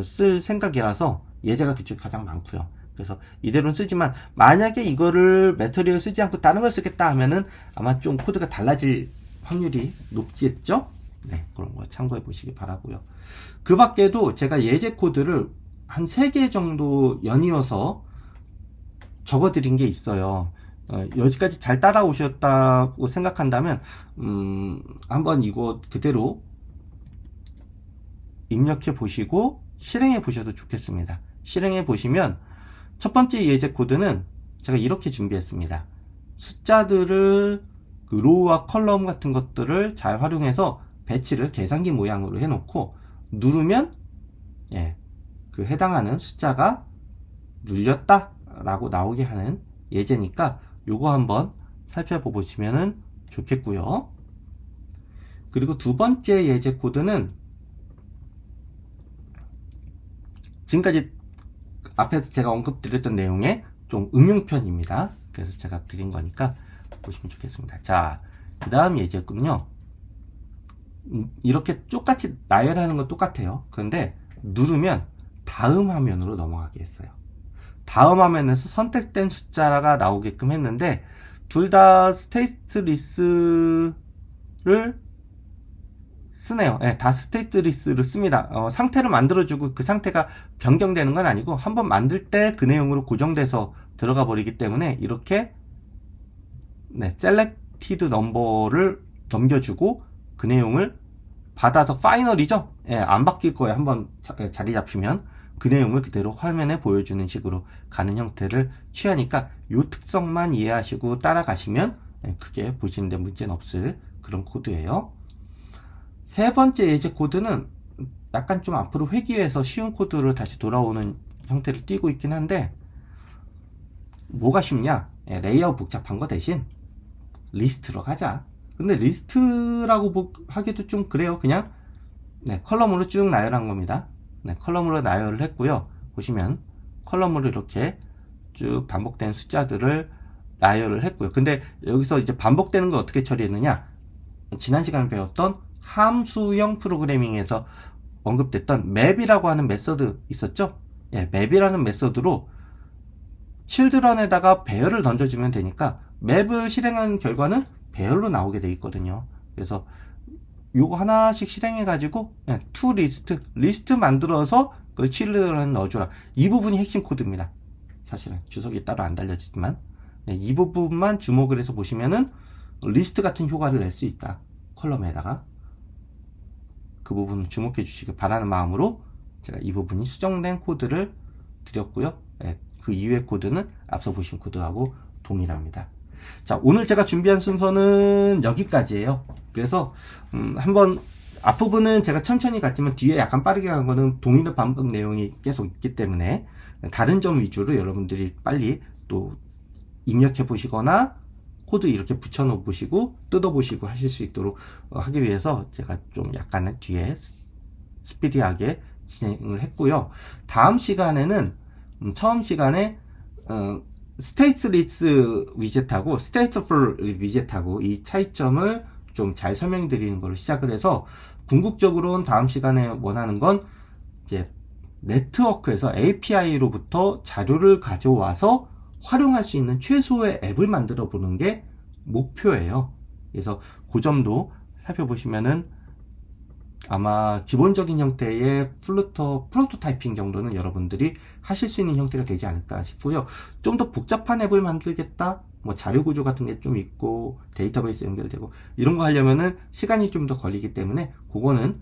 쓸 생각이라서 예제가 그쪽이 가장 많고요. 그래서 이대로는 쓰지만 만약에 이거를 메터리얼 쓰지 않고 다른 걸 쓰겠다 하면은 아마 좀 코드가 달라질 확률이 높겠죠? 네, 그런 거 참고해 보시기 바라고요. 그 밖에도 제가 예제 코드를 한 3개 정도 연이어서 적어 드린 게 있어요. 여기까지 잘 따라오셨다고 생각한다면 한번 이거 그대로 입력해 보시고 실행해 보셔도 좋겠습니다. 실행해 보시면 첫 번째 예제 코드는 제가 이렇게 준비했습니다. 숫자들을 그 로우와 컬럼 같은 것들을 잘 활용해서 배치를 계산기 모양으로 해놓고 누르면 그 해당하는 숫자가 눌렸다 라고 나오게 하는 예제니까 요거 한번 살펴보시면 좋겠고요. 그리고 두 번째 예제 코드는 지금까지 앞에서 제가 언급드렸던 내용의 좀 응용편입니다. 그래서 제가 드린 거니까 보시면 좋겠습니다. 자, 그 다음 예제군요. 이렇게 똑같이 나열하는 건 똑같아요. 그런데 누르면 다음 화면으로 넘어가게 했어요. 다음 화면에서 선택된 숫자가 나오게끔 했는데 둘 다 스테이트리스를 쓰네요. 다 스테이트리스를 씁니다. 상태를 만들어주고 그 상태가 변경되는 건 아니고 한번 만들 때 그 내용으로 고정돼서 들어가 버리기 때문에 이렇게 셀렉티드 넘버를 넘겨주고 그 내용을 받아서 파이널이죠. 안 바뀔 거예요. 한번 자리 잡히면 그 내용을 그대로 화면에 보여주는 식으로 가는 형태를 취하니까 이 특성만 이해하시고 따라가시면 크게 보시는데 문제는 없을 그런 코드예요. 세 번째 예제 코드는 약간 좀 앞으로 회귀해서 쉬운 코드로 다시 돌아오는 형태를 띠고 있긴 한데 뭐가 쉽냐? 레이아웃 복잡한 거 대신 리스트로 가자. 근데 리스트라고 하기도 좀 그래요. 그냥 컬럼으로 쭉 나열한 겁니다. 컬럼으로 나열을 했고요. 보시면 컬럼으로 이렇게 쭉 반복된 숫자들을 나열을 했고요. 근데 여기서 이제 반복되는 걸 어떻게 처리했느냐? 지난 시간에 배웠던 함수형 프로그래밍에서 언급됐던 맵이라고 하는 메서드 있었죠? 맵이라는 메서드로 children에다가 배열을 던져주면 되니까 맵을 실행한 결과는 배열로 나오게 돼 있거든요. 그래서 요거 하나씩 실행해 가지고 to 리스트 만들어서 그걸 children에 넣어주라. 이 부분이 핵심 코드입니다. 사실은 주석이 따로 안 달려지지만 이 부분만 주목을 해서 보시면은 리스트 같은 효과를 낼 수 있다. 컬럼에다가 그 부분을 주목해 주시길 바라는 마음으로 제가 이 부분이 수정된 코드를 드렸고요. 그 이후의 코드는 앞서 보신 코드하고 동일합니다. 자, 오늘 제가 준비한 순서는 여기까지예요. 그래서 한번 앞부분은 제가 천천히 갔지만 뒤에 약간 빠르게 간 거는 동일한 반복 내용이 계속 있기 때문에 다른 점 위주로 여러분들이 빨리 또 입력해 보시거나 코드 이렇게 붙여 놓 보시고 뜯어 보시고 하실 수 있도록 하기 위해서 제가 좀 약간은 뒤에 스피디하게 진행을 했고요. 다음 시간에는 처음 시간에 스테이트리스 위젯하고 스테이트풀 위젯하고 이 차이점을 좀 잘 설명드리는 걸로 시작을 해서 궁극적으로는 다음 시간에 원하는 건 이제 네트워크에서 API로부터 자료를 가져와서 활용할 수 있는 최소의 앱을 만들어 보는 게 목표예요. 그래서 그 점도 살펴보시면은 아마 기본적인 형태의 프로토타이핑 정도는 여러분들이 하실 수 있는 형태가 되지 않을까 싶고요. 좀 더 복잡한 앱을 만들겠다, 뭐 자료 구조 같은 게 좀 있고 데이터베이스 연결되고 이런 거 하려면은 시간이 좀 더 걸리기 때문에 그거는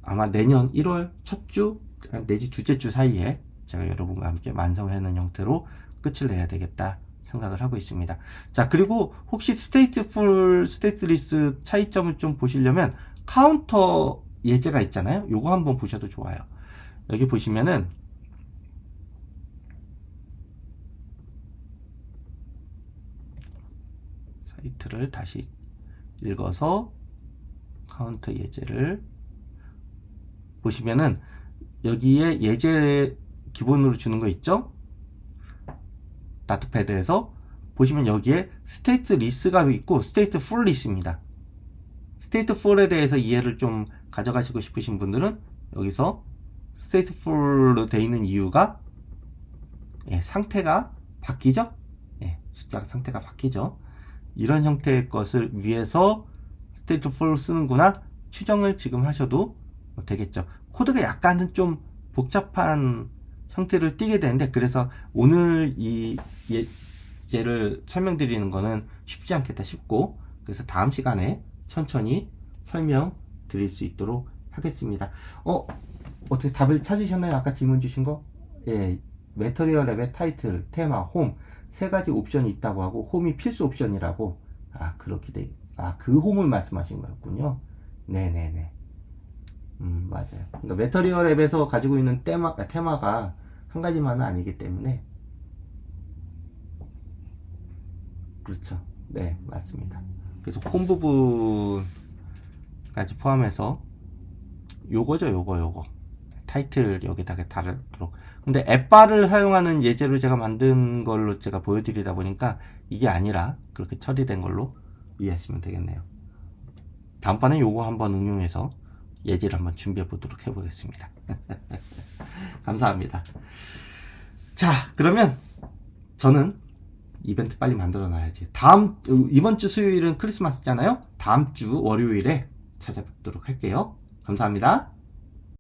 아마 내년 1월 첫 주 내지 둘째 주 사이에 제가 여러분과 함께 완성하는 형태로 끝을 내야 되겠다 생각을 하고 있습니다. 자, 그리고 혹시 스테이트리스 차이점을 좀 보시려면 카운터 예제가 있잖아요. 요거 한번 보셔도 좋아요. 여기 보시면은 사이트를 다시 읽어서 카운터 예제를 보시면은 여기에 예제 기본으로 주는 거 있죠? 다트패드에서 보시면 여기에 스테이트 리스가 있고 스테이트 풀 리스입니다. 스테이트 풀에 대해서 이해를 좀 가져가시고 싶으신 분들은 여기서 스테이트 풀로 되어 있는 이유가 예, 상태가 바뀌죠? 예, 숫자 상태가 바뀌죠? 이런 형태의 것을 위해서 stateful을 쓰는구나 추정을 지금 하셔도 되겠죠. 코드가 약간은 좀 복잡한 형태를 띠게 되는데, 그래서 오늘 이 예제를 설명드리는 거는 쉽지 않겠다 싶고, 그래서 다음 시간에 천천히 설명드릴 수 있도록 하겠습니다. 어떻게 답을 찾으셨나요? 아까 질문 주신 거? 예, 매터리얼 앱의 타이틀, 테마, 홈 세 가지 옵션이 있다고 하고 홈이 필수 옵션이라고. 그렇게 그 홈을 말씀하신 거였군요. 네네네. 맞아요. 그러니까 매터리얼 앱에서 가지고 있는 테마가 한 가지만은 아니기 때문에. 그렇죠. 네, 맞습니다. 그래서 홈 부분까지 포함해서 요거죠, 요거. 타이틀 여기다가 다르도록. 근데 앱바를 사용하는 예제로 제가 만든 걸로 제가 보여드리다 보니까 이게 아니라 그렇게 처리된 걸로 이해하시면 되겠네요. 다음번에 요거 한번 응용해서 예제를 한번 준비해 보도록 해보겠습니다. 감사합니다. 자, 그러면 저는 이벤트 빨리 만들어 놔야지. 이번 주 수요일은 크리스마스잖아요. 다음 주 월요일에 찾아뵙도록 할게요. 감사합니다.